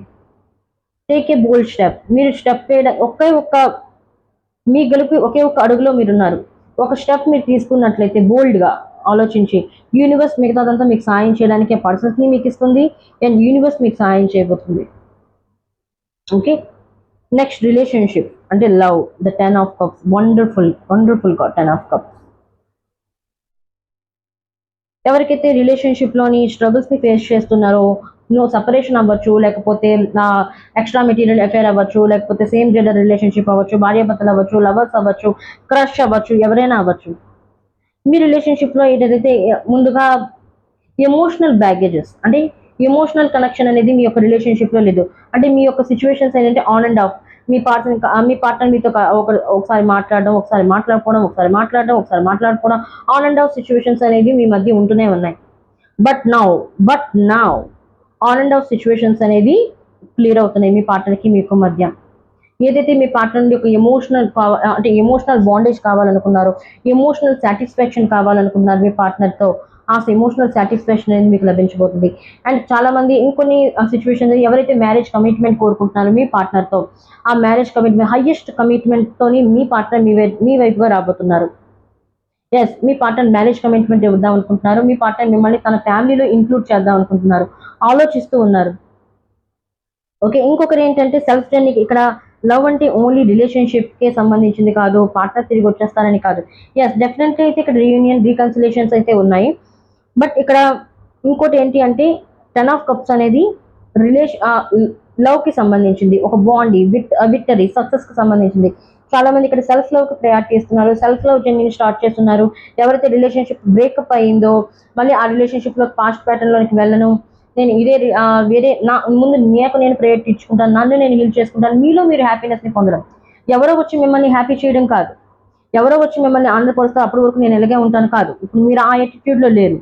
Take a bold step. మీరు స్టెప్ వేయడం ఒక్క మీ గెలుపు ఒకే ఒక్క అడుగులో మీరున్నారు. ఒక స్టెప్ మీరు తీసుకున్నట్లయితే బోల్డ్గా ఆలోచించి, యూనివర్స్ మిగతాదంతా మీకు సాయం చేయడానికి పర్సన్స్ని మీకు ఇస్తుంది, అండ్ యూనివర్స్ మీకు సాయం చేయబోతుంది. ఓకే, నెక్స్ట్ రిలేషన్షిప్ అంటే love, the 10 of cups. Wonderful wonderful 10 of cups. ఎవరికైతే రిలేషన్షిప్లోని స్ట్రగుల్స్ని ఫేస్ చేస్తున్నారో, సపరేషన్ అవ్వచ్చు, లేకపోతే ఎక్స్ట్రా మెటీరియల్ అఫేర్ అవ్వచ్చు, లేకపోతే సేమ్ జెండర్ రిలేషన్షిప్ అవ్వచ్చు, భార్యాభర్తలు అవ్వచ్చు, లవర్స్ అవ్వచ్చు, క్రష్ అవ్వచ్చు, ఎవరైనా అవ్వచ్చు. మీ రిలేషన్షిప్లో ఏంటంటే ముందుగా ఎమోషనల్ బ్యాగేజెస్, అంటే ఎమోషనల్ కనెక్షన్ అనేది మీ యొక్క రిలేషన్షిప్లో లేదు. అంటే మీ యొక్క సిచ్యువేషన్స్ ఏంటంటే on and of. Me partner మీతో ఒకసారి మాట్లాడడం, ఒకసారి మాట్లాడుకోవడం, ఒకసారి మాట్లాడుకోవడం, ఆన్ అండ్ ఆఫ్ సిచ్యువేషన్స్ అనేవి మీ మధ్య ఉంటూనే ఉన్నాయి. But now on and of situations అనేవి క్లియర్ అవుతున్నాయి మీ పార్ట్నర్కి మీకు మధ్య. ఏదైతే మీ పార్ట్నర్ నుండి ఒక అంటే ఎమోషనల్ బాండేజ్ కావాలనుకున్నారో, ఎమోషనల్ సాటిస్ఫాక్షన్ కావాలనుకున్నారు మీ పార్ట్నర్తో, ఆ ఎమోషనల్ సాటిస్ఫాక్షన్ అనేది మీకు లభించబోతుంది. అండ్ చాలామంది ఇంకొన్ని సిచ్యువేషన్స్, ఎవరైతే మ్యారేజ్ కమిట్మెంట్ కోరుకుంటున్నారో మీ పార్ట్నర్తో, ఆ మ్యారేజ్ కమిట్మెంట్, హైయెస్ట్ కమిట్మెంట్తోని మీ పార్ట్నర్ మీ వైపుగా రాబోతున్నారు. ఎస్, మీ పార్ట్నర్ మ్యారేజ్ కమిట్మెంట్ ఇద్దాం అనుకుంటున్నారు, మీ పార్ట్నర్ మిమ్మల్ని తన ఫ్యామిలీలో ఇంక్లూడ్ చేద్దాం అనుకుంటున్నారు, ఆలోచిస్తూ ఉన్నారు. ఓకే, ఇంకొకరు ఏంటంటే సెల్ఫ్ జర్నీ. ఇక్కడ లవ్ అంటే ఓన్లీ రిలేషన్షిప్కే సంబంధించింది కాదు, పార్ట్నర్ తిరిగి వచ్చేస్తారని కాదు. ఎస్, డెఫినెట్లీ అయితే ఇక్కడ రీయూనియన్, రీకన్సిలేషన్స్ అయితే ఉన్నాయి. బట్ ఇక్కడ ఇంకోటి ఏంటి అంటే 10 ఆఫ్ కప్స్ అనేది లవ్కి సంబంధించింది, ఒక బాండ్, విక్టరీ, సక్సెస్కి సంబంధించింది. చాలా మంది ఇక్కడ సెల్ఫ్ లవ్కి ప్రయారిటీ ఇస్తున్నారు, సెల్ఫ్ లవ్ జర్నీని స్టార్ట్ చేస్తున్నారు. ఎవరైతే రిలేషన్షిప్ బ్రేకప్ అయిందో, మళ్ళీ ఆ రిలేషన్షిప్లో పాస్ట్ ప్యాటర్న్లోకి వెళ్ళను, నేను వేరే ముందు నేను ప్రయారిటీ ఇచ్చుకుంటాను, నన్ను నేను హీల్ చేసుకుంటాను, మీలో మీరు హ్యాపీనెస్ని పొందడం. ఎవరో వచ్చి మిమ్మల్ని హ్యాపీ చేయడం కాదు, ఎవరో వచ్చి మిమ్మల్ని ఆనందపరుస్తే అప్పటి వరకు నేను ఎలాగే ఉంటాను కాదు. ఇప్పుడు మీరు ఆ యాటిట్యూడ్లో లేరు.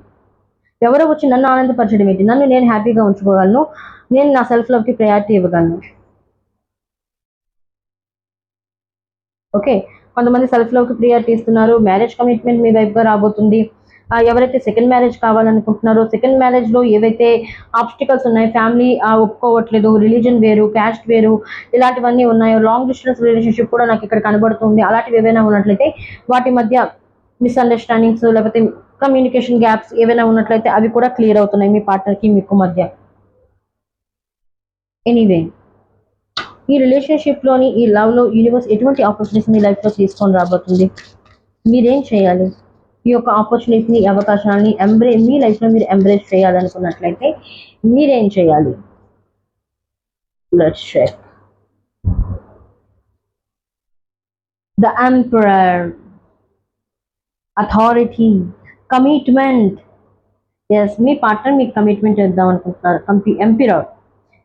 ఎవరో వచ్చి నన్ను ఆనందపరచడం ఏంటి, నన్ను నేను హ్యాపీగా ఉంచుకోగలను, నేను నా సెల్ఫ్ లవ్కి ప్రయారిటీ ఇవ్వగలను. ఓకే, కొంతమంది సెల్ఫ్ లవ్కి ప్రియారిటీ ఇస్తున్నారు, మ్యారేజ్ కమిట్మెంట్ మీ వైపుగా రాబోతుంది. ఎవరైతే సెకండ్ మ్యారేజ్ కావాలనుకుంటున్నారో, సెకండ్ మ్యారేజ్లో ఏవైతే ఆబ్స్టికల్స్ ఉన్నాయో, ఫ్యామిలీ ఒప్పుకోవట్లేదు, రిలీజన్ వేరు, క్యాస్ట్ వేరు, ఇలాంటివన్నీ ఉన్నాయో, లాంగ్ డిస్టెన్స్ రిలేషన్షిప్ కూడా నాకు ఇక్కడ కనబడుతుంది, అలాంటివి ఏవైనా ఉన్నట్లయితే వాటి మధ్య మిస్అండర్స్టాండింగ్స్, లేకపోతే కమ్యూనికేషన్ గ్యాప్స్ ఏవైనా ఉన్నట్లయితే అవి కూడా క్లియర్ అవుతున్నాయి మీ పార్ట్నర్కి మీకు మధ్య. ఎనీవే, ఈ రిలేషన్షిప్లోని, ఈ లవ్లో యూనివర్స్ ఎటువంటి ఆపర్చునిటీస్ మీ లైఫ్లో తీసుకొని రాబోతుంది, మీరేం చేయాలి? ఈ యొక్క ఆపర్చునిటీని, అవకాశాలని మీ లైఫ్లో మీరు ఎంబ్రేస్ చేయాలనుకున్నట్లయితే మీరేం చేయాలి? Let's check. The emperor, authority, commitment. Yes, మీ పార్ట్నర్ మీకు కమిట్మెంట్ ఇద్దాం అనుకుంటున్నారు. ఎంపరర్,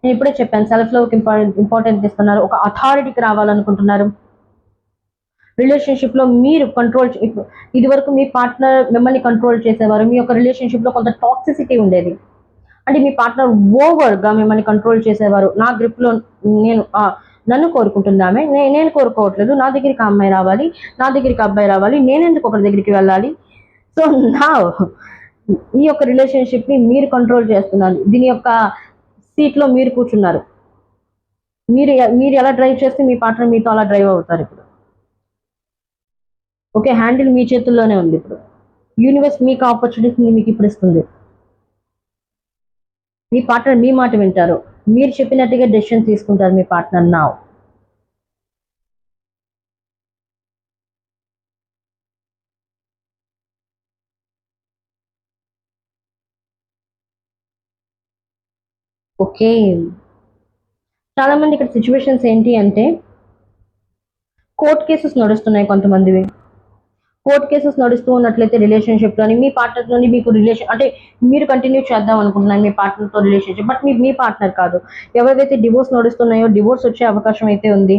నేను ఇప్పుడే చెప్పాను, సెల్ఫ్ లవ్కి ఇంపార్టెన్స్ ఇస్తున్నారు, ఒక అథారిటీకి రావాలనుకుంటున్నారు. రిలేషన్షిప్లో మీరు కంట్రోల్, ఇది వరకు మీ పార్ట్నర్ మిమ్మల్ని కంట్రోల్ చేసేవారు, మీ యొక్క రిలేషన్షిప్లో కొంత టాక్సిసిటీ ఉండేది, అంటే మీ పార్ట్నర్ ఓవర్గా మిమ్మల్ని కంట్రోల్ చేసేవారు. నా గ్రిప్లో నన్ను కోరుకుంటుందామే, నేను కోరుకోవట్లేదు, నా దగ్గరికి అమ్మాయి రావాలి, నా దగ్గరికి అబ్బాయి రావాలి, నేనెందుకు ఒకరి దగ్గరికి వెళ్ళాలి. సో నా ఈ యొక్క రిలేషన్షిప్ని మీరు కంట్రోల్ చేస్తున్నారు, దీని యొక్క సీట్లో మీరు కూర్చున్నారు. మీరు ఎలా డ్రైవ్ చేస్తే మీ పార్ట్నర్ మీతో అలా డ్రైవ్ అవుతారు. ఇప్పుడు ఓకే, హ్యాండిల్ మీ చేతుల్లోనే ఉంది. ఇప్పుడు యూనివర్స్ మీకు ఆపర్చునిటీని మీకు ఇప్పుడు ఇస్తుంది. మీ పార్ట్నర్ మీ మాట వింటారు, మీరు చెప్పినట్టుగా డెసిషన్ తీసుకుంటారు మీ పార్ట్నర్ నా. ఓకే, చాలా మంది ఇక్కడ సిచ్యువేషన్స్ ఏంటి అంటే కోర్ట్ కేసెస్ నడుస్తున్నాయి కొంతమందివి. కోర్ట్ కేసెస్ నడుస్తూ ఉన్నట్లయితే రిలేషన్షిప్లోని మీ పార్ట్నర్తోని మీకు రిలేషన్ అంటే మీరు కంటిన్యూ చేద్దాం అనుకుంటున్నారు మీ పార్ట్నర్తో రిలేషన్షిప్, బట్ మీ పార్ట్నర్ కాదు. ఎవరైతే డివోర్స్ నడుస్తున్నాయో డివోర్స్ వచ్చే అవకాశం అయితే ఉంది.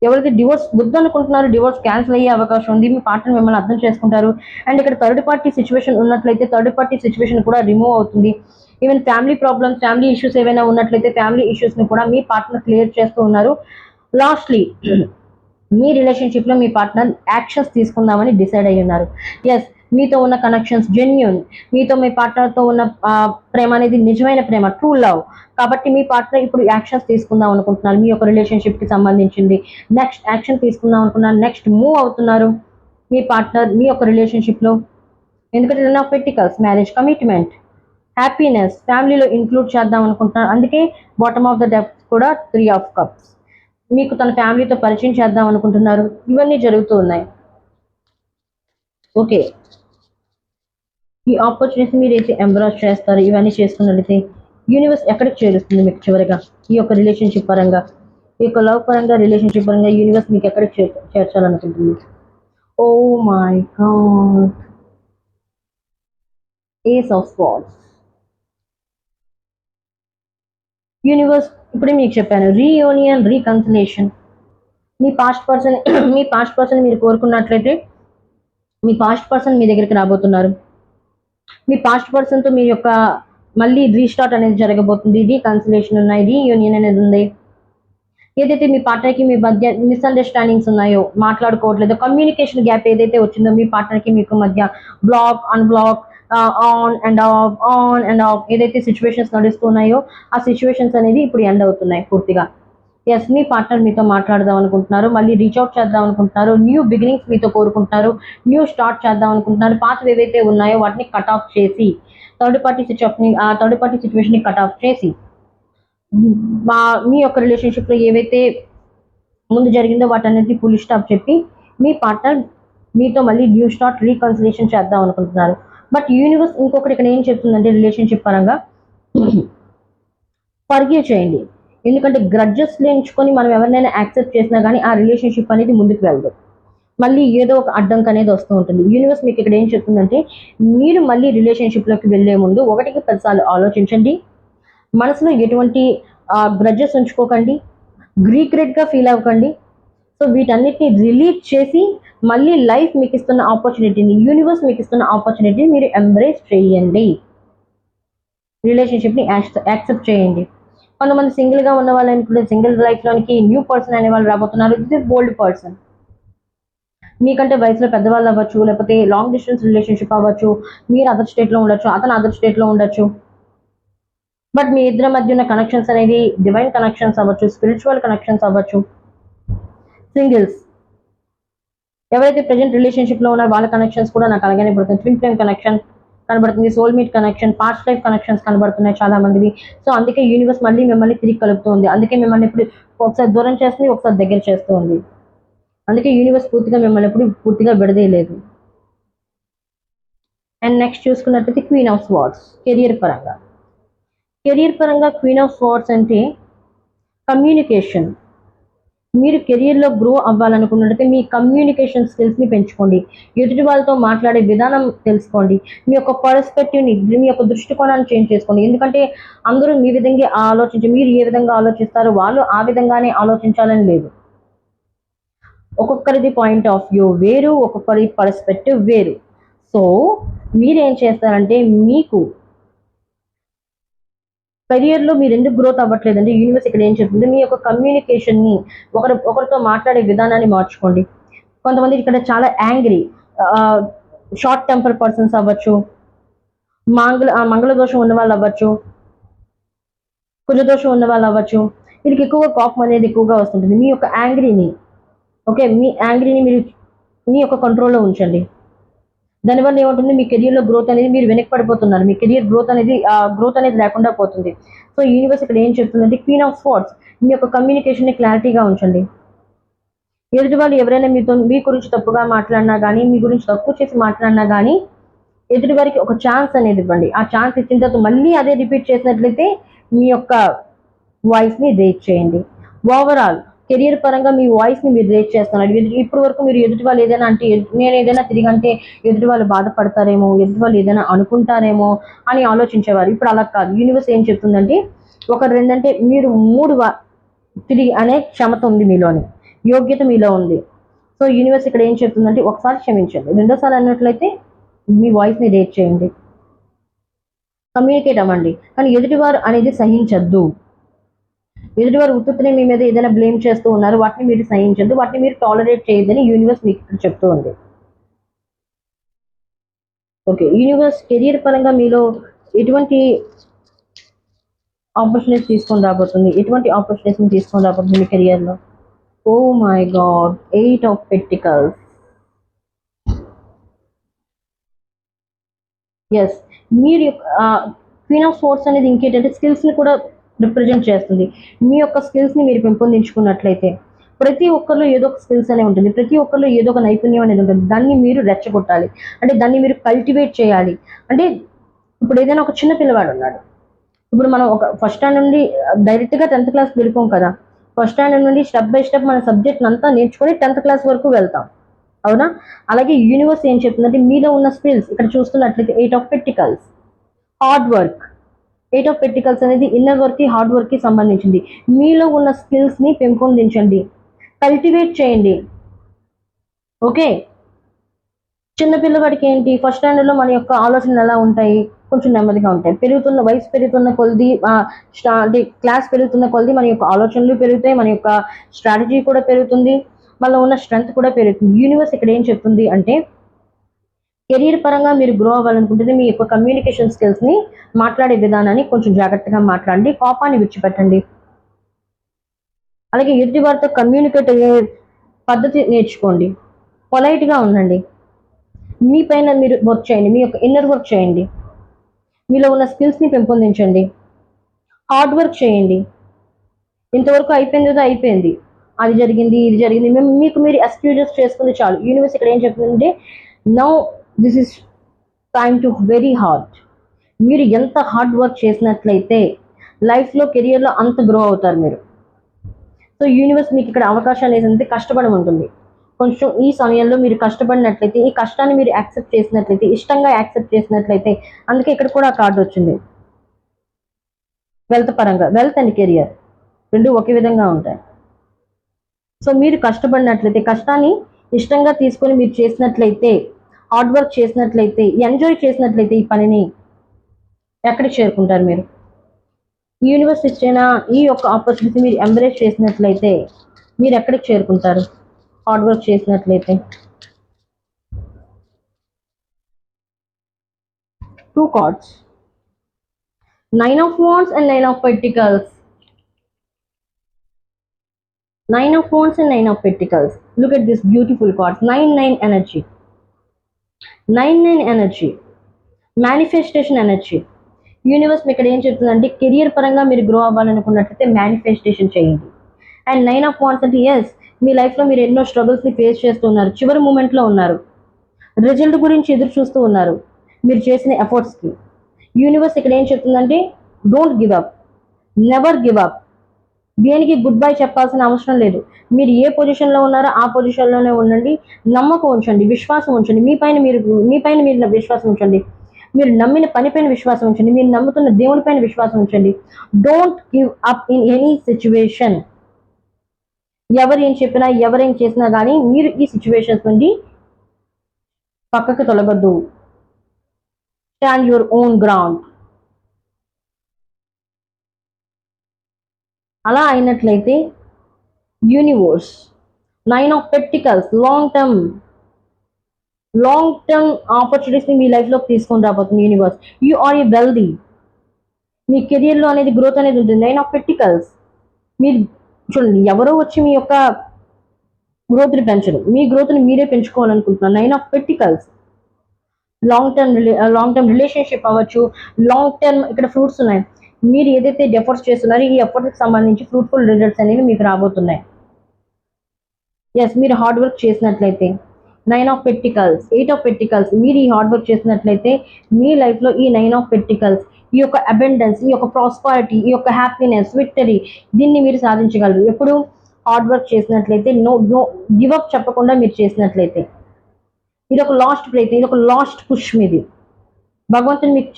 ఎవరైతే డివోర్స్ వద్దు అనుకుంటున్నారో డివోర్స్ క్యాన్సిల్ అయ్యే అవకాశం ఉంది. మీ పార్ట్నర్ మిమ్మల్ని అర్థం చేసుకుంటారు. అండ్ ఇక్కడ థర్డ్ పార్టీ సిచ్యువేషన్ ఉన్నట్లయితే థర్డ్ పార్టీ సిచ్యువేషన్ కూడా రిమూవ్ అవుతుంది. Even family problems, family issues ఏవైనా ఉన్నట్లయితే ఫ్యామిలీ ఇష్యూస్ని కూడా మీ పార్ట్నర్ క్లియర్ చేస్తూ ఉన్నారు. లాస్ట్లీ మీ రిలేషన్షిప్లో మీ పార్ట్నర్ యాక్షన్స్ తీసుకుందామని డిసైడ్ అయ్యి ఉన్నారు. ఎస్, మీతో ఉన్న కనెక్షన్స్ జెన్యూన్, మీతో మీ పార్ట్నర్తో ఉన్న ప్రేమ అనేది నిజమైన ప్రేమ, ట్రూ లవ్. కాబట్టి మీ పార్ట్నర్ ఇప్పుడు యాక్షన్స్ తీసుకుందాం అనుకుంటున్నారు మీ యొక్క రిలేషన్షిప్కి సంబంధించింది. నెక్స్ట్ యాక్షన్ తీసుకుందాం అనుకున్నారు, నెక్స్ట్ మూవ్ అవుతున్నారు మీ పార్ట్నర్ మీ యొక్క రిలేషన్షిప్లో. ఎందుకంటే run of pentacles, marriage, commitment, happiness, ఫ్యామిలీలో ఇంక్లూడ్ చేద్దాం అనుకుంటున్నారు. అందుకే బాటమ్ ఆఫ్ ద డెప్త్ కూడా 3 ఆఫ్ కప్స్. మీకు తన ఫ్యామిలీతో పరిచయం చేద్దాం అనుకుంటున్నారు. ఇవన్నీ జరుగుతూ ఉన్నాయి. ఓకే, ఈ ఆపర్చునిటీ మీరు అయితే ఎంబ్రాస్ చేస్తారు. ఇవన్నీ చేసుకున్నట్లయితే యూనివర్స్ ఎక్కడికి చేరుస్తుంది మీకు చివరిగా ఈ యొక్క రిలేషన్షిప్ పరంగా, ఈ యొక్క లవ్ పరంగా, రిలేషన్షిప్ పరంగా యూనివర్స్ మీకు ఎక్కడికి చేర్చాలనుకుంటుంది. Oh my God, ace of swords. Universe ఇప్పుడే మీకు చెప్పాను, రీయూనియన్, రీకన్సిలేషన్. మీ పాస్ట్ పర్సన్ మీ పాస్ట్ పర్సన్ మీరు కోరుకున్నట్లయితే మీ పాస్ట్ పర్సన్ మీ దగ్గరికి రాబోతున్నారు. మీ పాస్ట్ పర్సన్తో మీ యొక్క మళ్ళీ రీస్టార్ట్ అనేది జరగబోతుంది. రీకన్సిలేషన్ ఉన్నాయి, రీయూనియన్ అనేది ఉంది. ఏదైతే మీ పార్ట్నర్కి మీ మధ్య మిస్అండర్స్టాండింగ్స్ ఉన్నాయో, మాట్లాడుకోవట్లేదు, కమ్యూనికేషన్ గ్యాప్ ఏదైతే వచ్చిందో మీ పార్ట్నర్కి మీకు మధ్య, block unblock, on and off ఏదైతే సిచ్యువేషన్స్ నడుస్తున్నాయో ఆ సిచ్యువేషన్స్ అనేవి ఇప్పుడు ఎండ్ అవుతున్నాయి పూర్తిగా. ఎస్, మీ పార్ట్నర్ మీతో మాట్లాడదాం అనుకుంటున్నారు, మళ్ళీ రీచ్ అవుట్ చేద్దాం అనుకుంటున్నారు, న్యూ బిగినింగ్స్ మీతో కోరుకుంటున్నారు, న్యూ స్టార్ట్ చేద్దాం అనుకుంటున్నారు. పాతవి ఏవైతే ఉన్నాయో వాటిని కట్ ఆఫ్ చేసి థర్డ్ పార్టీ సిచ్యువేషన్ని కట్ ఆఫ్ చేసి మీ యొక్క రిలేషన్షిప్లో ఏవైతే ముందు జరిగిందో వాటన్నిటిని ఫుల్ స్టాప్ చెప్పి మీ పార్ట్నర్ మీతో మళ్ళీ న్యూ స్టార్ట్, రీకన్సిలేషన్ చేద్దాం అనుకుంటున్నారు. బట్ యూనివర్స్ ఇంకొకటి ఇక్కడ ఏం చెప్తుందంటే రిలేషన్షిప్ పరంగా ఫర్గివ్ చేయండి. ఎందుకంటే గ్రడ్జెస్ ఎంచుకొని మనం ఎవరినైనా యాక్సెప్ట్ చేసినా కానీ ఆ రిలేషన్షిప్ అనేది ముందుకు వెళ్ళదు. మళ్ళీ ఏదో ఒక అడ్డంకి అనేది వస్తూ ఉంటుంది. యూనివర్స్ మీకు ఇక్కడ ఏం చెప్తుందంటే మీరు మళ్ళీ రిలేషన్షిప్లోకి వెళ్ళే ముందు 1కి 10 సార్లు ఆలోచించండి. మనసులో ఎటువంటి గ్రడ్జెస్ ఉంచుకోకండి, రీగ్రెట్గా ఫీల్ అవ్వకండి. సో వీటన్నిటిని రిలీజ్ చేసి మళ్ళీ లైఫ్ మీకు ఇస్తున్న ఆపర్చునిటీని, యూనివర్స్ మీకు ఇస్తున్న ఆపర్చునిటీని మీరు ఎంబ్రేస్ చేయండి. రిలేషన్షిప్ని యాక్సెప్ట్ చేయండి. కొంతమంది సింగిల్గా ఉన్న వాళ్ళు అనుకుంటే సింగిల్ లైఫ్లోనికి న్యూ పర్సన్ అనే వాళ్ళు రాబోతున్నారు. This is bold person. మీకంటే వయసులో పెద్దవాళ్ళు అవ్వచ్చు, లేకపోతే లాంగ్ డిస్టెన్స్ రిలేషన్షిప్ అవ్వచ్చు, మీరు అదర్ స్టేట్లో ఉండొచ్చు, అతను అదర్ స్టేట్లో ఉండొచ్చు. బట్ మీ ఇద్దరి మధ్య ఉన్న కనెక్షన్స్ అనేది డివైన్ కనెక్షన్స్ అవ్వచ్చు, స్పిరిచువల్ కనెక్షన్స్ అవ్వచ్చు. సింగిల్స్ ఎవరైతే ప్రెజెంట్ రిలేషన్షిప్లో ఉన్నారో వాళ్ళ కనెక్షన్స్ కూడా నాకు అలాగే పడుతుంది. ట్విన్ ఫ్లేమ్ కనెక్షన్ కనబడుతుంది, soulmate connection, past life connections కనబడుతున్నాయి చాలా మందివి. సో అందుకే యూనివర్స్ మళ్ళీ మిమ్మల్ని తిరిగి కలుపుతుంది. అందుకే మిమ్మల్ని ఇప్పుడు ఒకసారి దూరం చేస్తుంది, ఒకసారి దగ్గర చేస్తుంది. అందుకే యూనివర్స్ పూర్తిగా మిమ్మల్ని ఎప్పుడు పూర్తిగా విడదీయలేదు. అండ్ నెక్స్ట్ చూసుకున్నట్లయితే క్వీన్ ఆఫ్ స్వార్డ్స్. కెరియర్ పరంగా క్వీన్ ఆఫ్ స్వార్డ్స్ అంటే కమ్యూనికేషన్. మీరు కెరియర్లో గ్రో అవ్వాలనుకున్నట్లయితే మీ కమ్యూనికేషన్ స్కిల్స్ని పెంచుకోండి. ఎదుటి వాళ్ళతో మాట్లాడే విధానం తెలుసుకోండి. మీ యొక్క పర్స్పెక్టివ్ని, మీ యొక్క దృష్టికోణాన్ని చేంజ్ చేసుకోండి. ఎందుకంటే అందరూ మీ విధంగా మీరు ఏ విధంగా ఆలోచిస్తారో వాళ్ళు ఆ విధంగానే ఆలోచించాలని లేదు. ఒక్కొక్కరిది పాయింట్ ఆఫ్ వ్యూ వేరు, ఒక్కొక్కరి పర్స్పెక్టివ్ వేరు. సో మీరేం చేస్తారంటే మీకు కెరియర్లో మీరు ఎందుకు గ్రోత్ అవ్వట్లేదంటే యూనివర్స్ ఇక్కడ ఏం చెప్తుంది, మీ యొక్క కమ్యూనికేషన్ని, ఒకరితో మాట్లాడే విధానాన్ని మార్చుకోండి. కొంతమంది ఇక్కడ చాలా యాంగ్రీ, షార్ట్ టెంపర్ పర్సన్స్ అవ్వచ్చు, మంగళ దోషం ఉన్న వాళ్ళు అవ్వచ్చు, కుజదోషం ఉన్న వాళ్ళు అవ్వచ్చు. వీరికి ఎక్కువగా కోపం అనేది ఎక్కువగా వస్తుంటుంది. మీ యొక్క యాంగ్రీని, ఓకే, మీ యాంగ్రీని మీరు మీ యొక్క కంట్రోల్లో ఉంచండి. దానివల్ల ఏముంటుంది, మీ కెరియర్లో గ్రోత్ అనేది, మీరు వెనక్కి పడిపోతున్నారు, మీ కెరియర్ గ్రోత్ అనేది లేకుండా పోతుంది. సో యూనివర్స్ ఇక్కడ ఏం చెప్తుందంటే, క్వీన్ ఆఫ్ స్వార్డ్స్, మీ యొక్క కమ్యూనికేషన్ని క్లారిటీగా ఉంచండి. ఎదుటి వాళ్ళు ఎవరైనా మీ గురించి తప్పుగా మాట్లాడినా కానీ, మీ గురించి తక్కువ చేసి మాట్లాడినా కానీ, ఎదుటి వారికి ఒక ఛాన్స్ అనేది ఇవ్వండి. ఆ ఛాన్స్ ఇచ్చిన తర్వాత మళ్ళీ అదే రిపీట్ చేసినట్లయితే మీ యొక్క వాయిస్ని రేట్ చేయండి. ఓవరాల్ కెరియర్ పరంగా మీ వాయిస్ని మీరు రేట్ చేస్తున్నారు. ఇప్పటి వరకు మీరు ఎదుటి వాళ్ళు ఏదైనా అంటే, నేను ఏదైనా తిరిగి అంటే ఎదుటి వాళ్ళు బాధపడతారేమో, ఎదుటి వాళ్ళు ఏదైనా అనుకుంటారేమో అని ఆలోచించేవారు. ఇప్పుడు అలా కాదు. యూనివర్స్ ఏం చెప్తుందంటే, ఒకరు రెండంటే మీరు తిరిగి అనే క్షమత ఉంది మీలోని, యోగ్యత మీలో ఉంది. సో యూనివర్స్ ఇక్కడ ఏం చెప్తుందంటే, ఒకసారి క్షమించండి, రెండోసారి అన్నట్లయితే మీ వాయిస్ని రేట్ చేయండి, కమ్యూనికేట్ అవ్వండి. కానీ ఎదుటివారు అనేది సహించద్దు. ఎదుటివారు ఉత్తునే మీ మీద ఏదైనా బ్లేమ్ చేస్తూ ఉన్నారు, వాటిని మీరు సహించద్దు, వాటిని మీరు టాలరేట్ చేయొద్దని యూనివర్స్ మీకు ఇక్కడ చెప్తూ ఉంది. ఓకే, యూనివర్స్ కెరియర్ పరంగా మీలో ఎటువంటి ఆపర్చునిటీస్ తీసుకొని రాబోతుంది, ఎటువంటి ఆపర్చునిటీస్ని తీసుకొని రాబోతుంది మీ కెరియర్లో? Oh my god, 8 of pentacles. Yes, మీరు క్వీన్ ఆఫ్ స్పోర్ట్స్ అనేది ఇంకేంటంటే స్కిల్స్ని కూడా రిప్రజెంట్ చేస్తుంది. మీ యొక్క స్కిల్స్ని మీరు పెంపొందించుకున్నట్లయితే, ప్రతి ఒక్కరిలో ఏదో ఒక స్కిల్స్ అనేవి ఉంటుంది, ప్రతి ఒక్కరిలో ఏదో ఒక నైపుణ్యం అనేది ఉంటుంది. దాన్ని మీరు రెచ్చగొట్టాలి, అంటే దాన్ని మీరు కల్టివేట్ చేయాలి. అంటే ఇప్పుడు ఏదైనా ఒక చిన్న పిల్లవాడు ఉన్నాడు, ఇప్పుడు మనం ఒక ఫస్ట్ స్టాండర్డ్ నుండి డైరెక్ట్గా 10th క్లాస్కి వెళ్ళిపోం కదా. ఫస్ట్ స్టాండర్డ్ నుండి స్టెప్ బై స్టెప్ మన సబ్జెక్ట్ అంతా నేర్చుకొని 10th క్లాస్ వరకు వెళ్తాం, అవునా? అలాగే యూనివర్స్ ఏం చెప్తుందంటే, మీలో ఉన్న స్కిల్స్ ఇక్కడ చూస్తున్నట్లయితే 8 of pentacles, hard work. 8 of pentacles అనేది ఇన్నర్ వర్క్కి, హార్డ్ వర్క్కి సంబంధించింది. మీలో ఉన్న స్కిల్స్ని పెంపొందించండి, కల్టివేట్ చేయండి. ఓకే, చిన్న పిల్లవాడికి ఏంటి, ఫస్ట్ స్టాండర్డ్లో మన యొక్క ఆలోచనలు ఎలా ఉంటాయి, కొంచెం నెమ్మదిగా ఉంటాయి. వయసు పెరుగుతున్న కొలది, అంటే క్లాస్ పెరుగుతున్న కొలది మన యొక్క ఆలోచనలు పెరుగుతాయి, మన యొక్క స్ట్రాటజీ కూడా పెరుగుతుంది, మనలో ఉన్న స్ట్రెంగ్త్ కూడా పెరుగుతుంది. యూనివర్స్ ఇక్కడ ఏం చెప్తుంది అంటే, కెరీర్ పరంగా మీరు గ్రో అవ్వాలనుకుంటే మీ యొక్క కమ్యూనికేషన్ స్కిల్స్ని, మాట్లాడే విధానాన్ని కొంచెం జాగ్రత్తగా మాట్లాడండి, కోపాన్ని విడిచిపెట్టండి. అలాగే ఎదుటి వారితో కమ్యూనికేట్ అయ్యే పద్ధతి నేర్చుకోండి, పొలైట్గా ఉండండి. మీ పైన మీరు వర్క్ చేయండి, మీ యొక్క ఇన్నర్ వర్క్ చేయండి, మీలో ఉన్న స్కిల్స్ని పెంపొందించండి, హార్డ్ వర్క్ చేయండి. ఇంతవరకు అయిపోయింది అయిపోయింది, అది జరిగింది ఇది జరిగింది, మీకు మీరు ఎక్స్క్యూజెస్ చేసుకుంటే చాలు. యూనివర్స్ ఇక్కడ ఏం చెప్తుందంటే, now this is time to very hard. మీరు ఎంత హార్డ్ వర్క్ చేసినట్లయితే లైఫ్లో, కెరియర్లో అంత గ్రో అవుతారు మీరు. సో యూనివర్స్ మీకు ఇక్కడ అవకాశాలు ఏంటంటే, కష్టపడి ఉంటుంది. కొంచెం ఈ సమయంలో మీరు కష్టపడినట్లయితే, ఈ కష్టాన్ని మీరు యాక్సెప్ట్ చేసినట్లయితే, ఇష్టంగా యాక్సెప్ట్ చేసినట్లయితే, అందుకే ఇక్కడ కూడా కార్డు వచ్చింది. వెల్త్ పరంగా, వెల్త్ అండ్ కెరియర్ రెండు ఒకే విధంగా ఉంటాయి. సో మీరు కష్టపడినట్లయితే, కష్టాన్ని ఇష్టంగా తీసుకొని మీరు చేసినట్లయితే, హార్డ్ వర్క్ చేసినట్లయితే, ఎంజాయ్ చేసినట్లయితే, ఈ పనిని ఎక్కడికి చేరుకుంటారు మీరు? యూనివర్స్ ఇచ్చిన ఈ యొక్క ఆపర్చునిటీ మీరు ఎంబ్రేస్ చేసినట్లయితే మీరు ఎక్కడికి చేరుకుంటారు? హార్డ్ వర్క్ చేసినట్లయితే. 2 cards, 9 of wands and 9 of pentacles. 9 of wands and 9 of pentacles. Look at this beautiful cards. 9 energy, 9 energy, manifestation energy. Universe ఇక్కడ ఏం చెప్తుందంటే, కెరియర్ పరంగా మీరు గ్రో అవ్వాలనుకున్నట్లయితే మేనిఫెస్టేషన్ చేయండి. అండ్ 9 of wands అంటే, ఎస్, మీ లైఫ్లో మీరు ఎన్నో స్ట్రగుల్స్ని ఫేస్ చేస్తూ ఉన్నారు, చివరి మూమెంట్లో ఉన్నారు, రిజల్ట్ గురించి ఎదురు చూస్తూ ఉన్నారు మీరు చేసిన ఎఫర్ట్స్కి. యూనివర్స్ ఇక్కడ ఏం చెప్తుందంటే, don't give up, never give up. దేనికి గుడ్ బై చెప్పాల్సిన అవసరం లేదు. మీరు ఏ పొజిషన్లో ఉన్నారో ఆ పొజిషన్లోనే ఉండండి, నమ్మకం ఉంచండి, విశ్వాసం ఉంచండి, మీ పైన మీరు విశ్వాసం ఉంచండి, మీరు నమ్మిన పనిపైన విశ్వాసం ఉంచండి, మీరు నమ్ముతున్న దేవుని పైన విశ్వాసం ఉంచండి. Don't give up in any situation. ఎవరేం చెప్పినా, ఎవరేం చేసినా కానీ మీరు ఈ సిచ్యువేషన్స్ నుండి పక్కకు తొలగద్దు. Stand your own ground. అలా అయినట్లయితే universe 9 of Pentacles long term ఆపర్చునిటీస్ని మీ లైఫ్లోకి తీసుకొని రాబోతుంది universe. You are a wealthy. మీ కెరియర్లో అనేది గ్రోత్ అనేది ఉంటుంది. 9 of Pentacles. మీరు చూడండి, ఎవరో వచ్చి మీ యొక్క గ్రోత్ని పెంచడం, మీ గ్రోత్ని మీరే పెంచుకోవాలనుకుంటున్నారు. 9 of pentacles long term relationship అవ్వచ్చు, లాంగ్ టర్మ్ ఇక్కడ ఫ్రూట్స్ ఉన్నాయి. మీరు ఏదైతే ఎఫర్ట్స్ చేస్తున్నారో ఈ ఎఫర్ట్కి సంబంధించి ఫ్రూట్ఫుల్ రిజల్ట్స్ అనేవి మీకు రాబోతున్నాయి. ఎస్, మీరు హార్డ్ వర్క్ చేసినట్లయితే 9 ఆఫ్ పెంటికల్స్, 8 ఆఫ్ పెంటికల్స్, మీరు ఈ హార్డ్ వర్క్ చేసినట్లయితే మీ లైఫ్లో ఈ 9 ఆఫ్ పెంటికల్స్, ఈ యొక్క అబెండెన్స్, ఈ యొక్క ప్రాస్పారిటీ, ఈ యొక్క హ్యాపీనెస్, విక్టరీ, దీన్ని మీరు సాధించగలరు. ఎప్పుడు హార్డ్ వర్క్ చేసినట్లయితే, నో గివ్ అప్ చెప్పకుండా మీరు చేసినట్లయితే. ఇది ఒక లాస్ట్ ప్రయత్నం, ఇది ఒక లాస్ట్ పుష్ మీది. భగవంతుని మీకు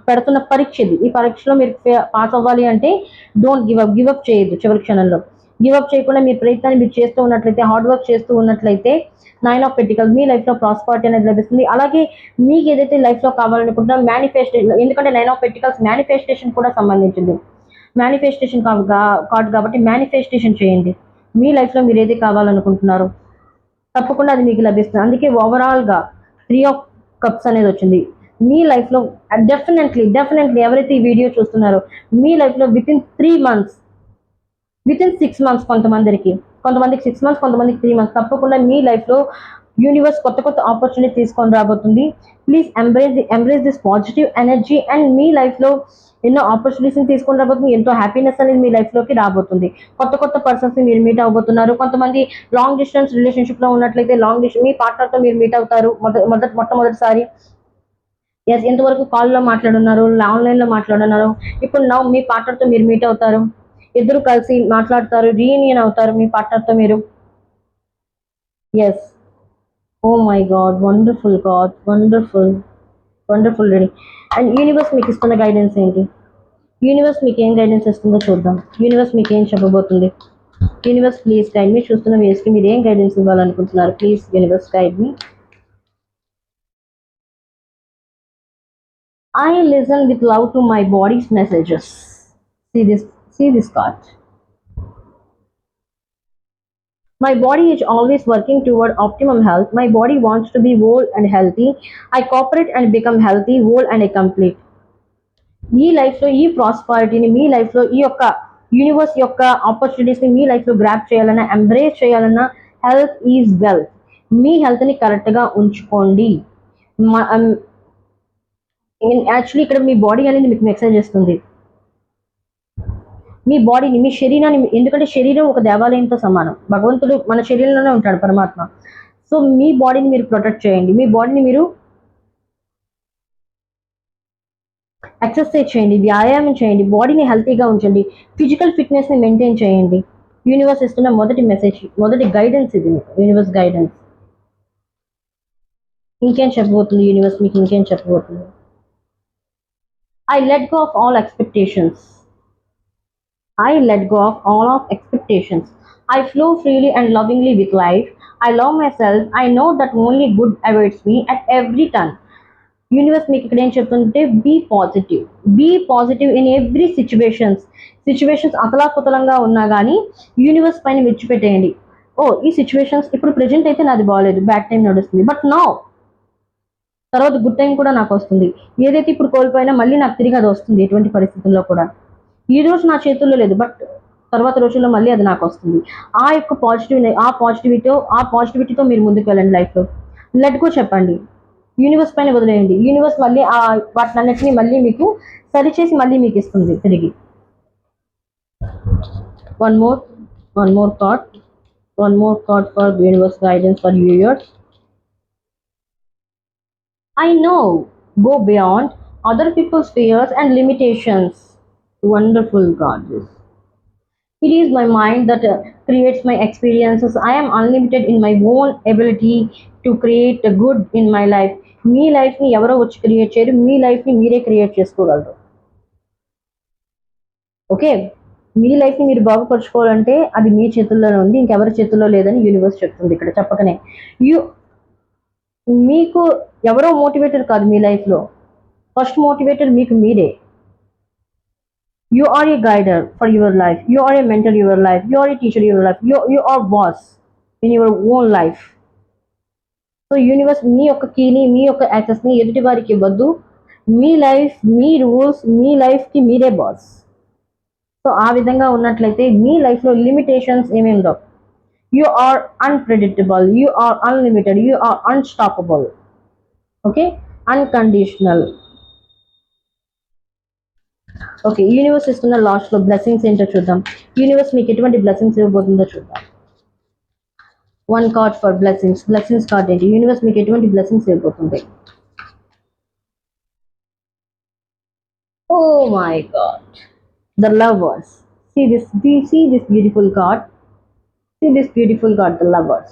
పెడుతున్న పరీక్ష ఇది. ఈ పరీక్షలో మీరు పాస్ అవ్వాలి అంటే డోంట్ గివ్ అప్ చేయొద్దు. చివరి క్షణంలో గివ్ అప్ చేయకుండా మీరు ప్రయత్నాన్ని మీరు చేస్తూ ఉన్నట్లయితే, హార్డ్ వర్క్ చేస్తూ ఉన్నట్లయితే 9 ఆఫ్ పెంటికల్స్, మీ లైఫ్లో ప్రాస్పారిటీ అనేది లభిస్తుంది. అలాగే మీకు ఏదైతే లైఫ్లో కావాలనుకుంటున్నా మేనిఫెస్టేషన్, ఎందుకంటే 9 ఆఫ్ పెంటికల్స్ మేనిఫెస్టేషన్ కూడా సంబంధించింది. మేనిఫెస్టేషన్ కార్డు కాబట్టి మేనిఫెస్టేషన్ చేయండి. మీ లైఫ్లో మీరు ఏది కావాలనుకుంటున్నారో తప్పకుండా అది మీకు లభిస్తుంది. అందుకే ఓవరాల్గా 3 ఆఫ్ కప్స్ అనేది వచ్చింది. మీ లైఫ్లో డెఫినెట్లీ ఎవరైతే ఈ వీడియో చూస్తున్నారో మీ లైఫ్లో వితిన్ 3 months, వితిన్ 6 months, కొంతమందికి 6 months, కొంతమందికి 3 months, తప్పకుండా మీ లైఫ్లో యూనివర్స్ కొత్త కొత్త ఆపర్చునిటీ తీసుకొని రాబోతుంది. Please embrace this positive energy and మీ లైఫ్లో ఎన్నో ఆపర్చునిటీస్ని తీసుకొని రాబోతుంది. ఎంతో హ్యాపీనెస్ అనేది మీ లైఫ్లోకి రాబోతుంది. కొత్త కొత్త పర్సన్స్ని మీరు మీట్ అవబోతున్నారు. కొంతమంది లాంగ్ డిస్టెన్స్ రిలేషన్షిప్లో ఉన్నట్లయితే మీ పార్ట్నర్తో మీరు మీట్ అవుతారు మొట్టమొదటిసారి. ఎస్, ఎంతవరకు కాల్లో మాట్లాడున్నారు, ఆన్లైన్లో మాట్లాడున్నారు, ఇప్పుడు మీ పార్ట్నర్తో మీరు మీట్ అవుతారు. ఇద్దరు కలిసి మాట్లాడతారు, రీయూనియన్ అవుతారు మీ పార్ట్నర్తో మీరు. Yes, oh my god, wonderful god, wonderful ready. And universe మీకు ఇస్తున్న గైడెన్స్ ఏంటి? యూనివర్స్ మీకు ఏం గైడెన్స్ ఇస్తుందో చూద్దాం. యూనివర్స్ మీకు ఏం చెప్పబోతుంది? యూనివర్స్ ప్లీజ్ గైడ్ మీ. చూస్తున్న వేస్కి మీరు ఏం గైడెన్స్ ఇవ్వాలనుకుంటున్నారు? Please universe guide me. I listen with love to my body's messages. See this card. My body is always working toward optimum health. My body wants to be whole and healthy. I cooperate and become healthy, whole and complete. ఈ లైఫ్లో ఈ ప్రాస్పారిటీని, మీ లైఫ్లో ఈ యొక్క universe యొక్క ఆపర్చునిటీస్ని మీ లైఫ్లో grab చేయాలన్నా, embrace చేయాలన్నా, హెల్త్ ఈజ్ వెల్త్. మీ హెల్త్ని కరెక్ట్గా ఉంచుకోండి. యాక్చువల్లీ ఇక్కడ మీ బాడీ అనేది మీకు మెసేజ్ చేస్తుంది. మీ బాడీని, మీ శరీరాన్ని, ఎందుకంటే శరీరం ఒక దేవాలయంతో సమానం. భగవంతుడు మన శరీరంలోనే ఉంటాడు, పరమాత్మ. సో మీ బాడీని మీరు ప్రొటెక్ట్ చేయండి. మీ బాడీని మీరు ఎక్సర్సైజ్ చేయండి, వ్యాయామం చేయండి, బాడీని హెల్తీగా ఉంచండి, ఫిజికల్ ఫిట్నెస్ని మెయింటైన్ చేయండి. యూనివర్స్ ఇస్తున్న మొదటి మెసేజ్, మొదటి గైడెన్స్ ఇది మీకు, యూనివర్స్ గైడెన్స్. ఇంకేం చెప్పబోతుంది యూనివర్స్ మీకు? ఇంకేం చెప్పబోతుంది? I let go of all expectations. I let go of all of expectations. I flow freely and lovingly with life. I love myself. I know that only good awaits me at every turn. Universe మీకు ఇక్కడ ఏం చెప్తుంటే, be positive in every situations అతలాకుతలంగా ఉన్నా కానీ universe పైన విడిచిపెట్టేయండి. ఈ situations ఇప్పుడు ప్రెజెంట్ అయితే నాది బాగాలేదు, బ్యాడ్ టైం నడుస్తుంది, బట్ నౌ తర్వాత గుడ్ టైం కూడా నాకు వస్తుంది. ఏదైతే ఇప్పుడు కోల్పోయినా మళ్ళీ నాకు తిరిగి అది వస్తుంది. ఎటువంటి పరిస్థితుల్లో కూడా ఈ రోజు నా చేతుల్లో లేదు, బట్ తర్వాత రోజుల్లో మళ్ళీ అది నాకు వస్తుంది. ఆ యొక్క పాజిటివిటీతో మీరు ముందుకు వెళ్ళండి లైఫ్లో. లెట్ గో చెప్పండి, యూనివర్స్ పైన వదిలేయండి. యూనివర్స్ మళ్ళీ వాటినన్నిటిని మళ్ళీ మీకు సరిచేసి మళ్ళీ మీకు ఇస్తుంది తిరిగి. One more thought for universe guidance for yours. I know, go beyond other people's fears and limitations. Wonderful goddess. It is my mind that creates my experiences. I am unlimited in my own ability to create a good in my life. మీ లైఫ్ని ఎవరో వచ్చి create చేయరు, మీ లైఫ్ని మీరే create చేసుకోగలరు. Okay, మీ లైఫ్ని మీరు బాగుపరచుకోవాలంటే అది మీ చేతుల్లోనే ఉంది, ఇంకెవరి చేతుల్లో లేదని యూనివర్స్ చెప్తుంది ఇక్కడ చెప్పకనే. మీకు ఎవరో మోటివేటర్ కాదు మీ లైఫ్లో, ఫస్ట్ మోటివేటర్ మీకు మీరే. You are a guider for your life, you are a mentor your life, you are a teacher your life, you are boss in your own life. So universe మీ యొక్క కీని, మీ యొక్క యాక్సెస్ని ఎదుటి వారికి ఇవ్వద్దు. మీ లైఫ్, మీ rules, మీ లైఫ్కి మీరే బాస్. సో ఆ విధంగా ఉన్నట్లయితే మీ లైఫ్లో లిమిటేషన్స్ ఏమేమి ఉండవు. You are unpredictable. You are unlimited. You are unstoppable. Okay? Unconditional. Okay, universe ఇస్తున్న లాస్ట్ లో బ్లెస్సింగ్స్ ఏంటో చూద్దాం. యూనివర్స్ మీకు ఎటువంటి బ్లెస్సింగ్స్ ఇవ్వబోతుందో చూద్దాం. One card for blessings. Blessings card ఏంటి? యూనివర్స్ మీకు ఎటువంటి బ్లెస్సింగ్స్ ఇవ్వబోతుంది? Oh my God, the lovers. See this beautiful card. See this beautiful card, the lovers.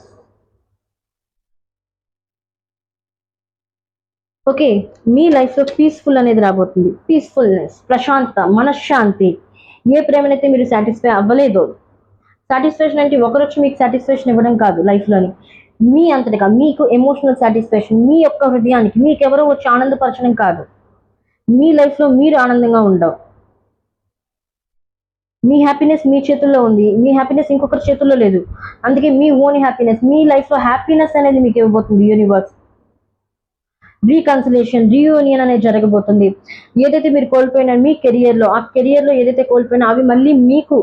Okay, మీ లైఫ్లో పీస్ఫుల్ అనేది రాబోతుంది. పీస్ఫుల్నెస్, ప్రశాంతత, మనశ్శాంతి. ఏ ప్రేమనైతే మీరు సాటిస్ఫై అవ్వలేదో, సాటిస్ఫాక్షన్ అంటే ఒకరు వచ్చి మీకు సాటిస్ఫాక్షన్ ఇవ్వడం కాదు లైఫ్లోని, మీ అంతటిగా మీకు ఎమోషనల్ సాటిస్ఫాక్షన్, మీ యొక్క హృదయానికి మీకెవరో వచ్చి ఆనందపరచడం కాదు. మీ లైఫ్లో మీరు ఆనందంగా ఉండవు. మీ హ్యాపీనెస్ మీ చేతుల్లో ఉంది. మీ హ్యాపీనెస్ ఇంకొకరి చేతుల్లో లేదు. అందుకే మీ ఓన్ హ్యాపీనెస్, మీ లైఫ్లో హ్యాపీనెస్ అనేది మీకు ఇవ్వబోతుంది యూనివర్స్. రీకన్సిలేషన్, రీయూనియన్ అనేది జరగబోతుంది. ఏదైతే మీరు కోల్పోయినా మీ కెరియర్లో, ఆ కెరియర్లో ఏదైతే కోల్పోయినా అవి మళ్ళీ మీకు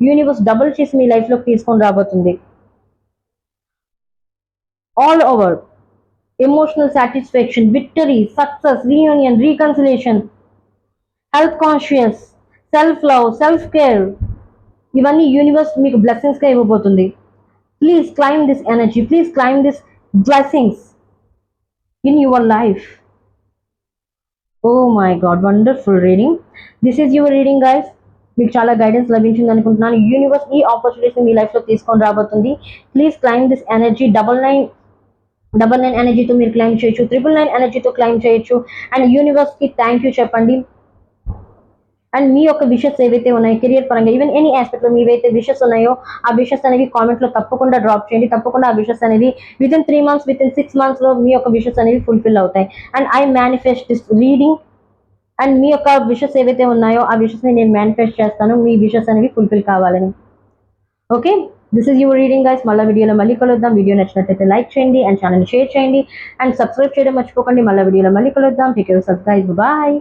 యూనివర్స్ డబుల్ చేసి మీ లైఫ్లోకి తీసుకొని రాబోతుంది. All over emotional satisfaction, victory, success, reunion, reconciliation, health conscious, self love, self care, ఇవన్నీ యూనివర్స్ మీకు బ్లెస్సింగ్స్గా ఇవ్వబోతుంది. Please claim this energy, please claim this blessings in your life. Oh my god, wonderful reading. This is your reading guys. మీకు చాలా guidance లభించింది అనుకుంటున్నాను. Universe ఈ ఆపర్చునిటీస్ని మీ లైఫ్లో తీసుకొని రాబోతుంది. Please claim this energy. 9999 ఎనర్జీతో మీరు క్లైమ్ చేయొచ్చు, 999 ఎనర్జీతో క్లైమ్ చేయొచ్చు. అండ్ యూనివర్స్కి థ్యాంక్ యూ చెప్పండి. అండ్ మీ యొక్క విషెస్ ఏవైతే ఉన్నాయో కెరియర్ పరంగా, ఈవెన్ ఎనీ ఆస్పెక్ట్లో మీవైతే విషెస్ ఉన్నాయో ఆ విషెస్ అనేవి కామెంట్లో తప్పకుండా డ్రాప్ చేయండి. తప్పకుండా ఆ విషెస్ అనేవి వితిన్ 3 months, వితిన్ 6 monthsలో మీ యొక్క విషెస్ అనేవి ఫుల్ఫిల్ అవుతాయి. And I manifest this reading. And మీ యొక్క విషెస్ ఏవైతే ఉన్నాయో ఆ విషెస్ని నేను మేనిఫెస్ట్ చేస్తాను, మీ విషెస్ అనేవి ఫుల్ఫిల్ కావాలని. Okay, this is your reading guys. మళ్ళీ వీడియోలో మళ్ళీ కలుద్దాం. వీడియో నచ్చినట్లయితే లైక్ చేయండి అండ్ ఛానల్ని షేర్ చేయండి అండ్ సబ్స్క్రైబ్ చేయడం మర్చిపోకండి. మళ్ళీ వీడియోలో మళ్ళీ కలుద్దాం. Take care of yourself guys. Bye.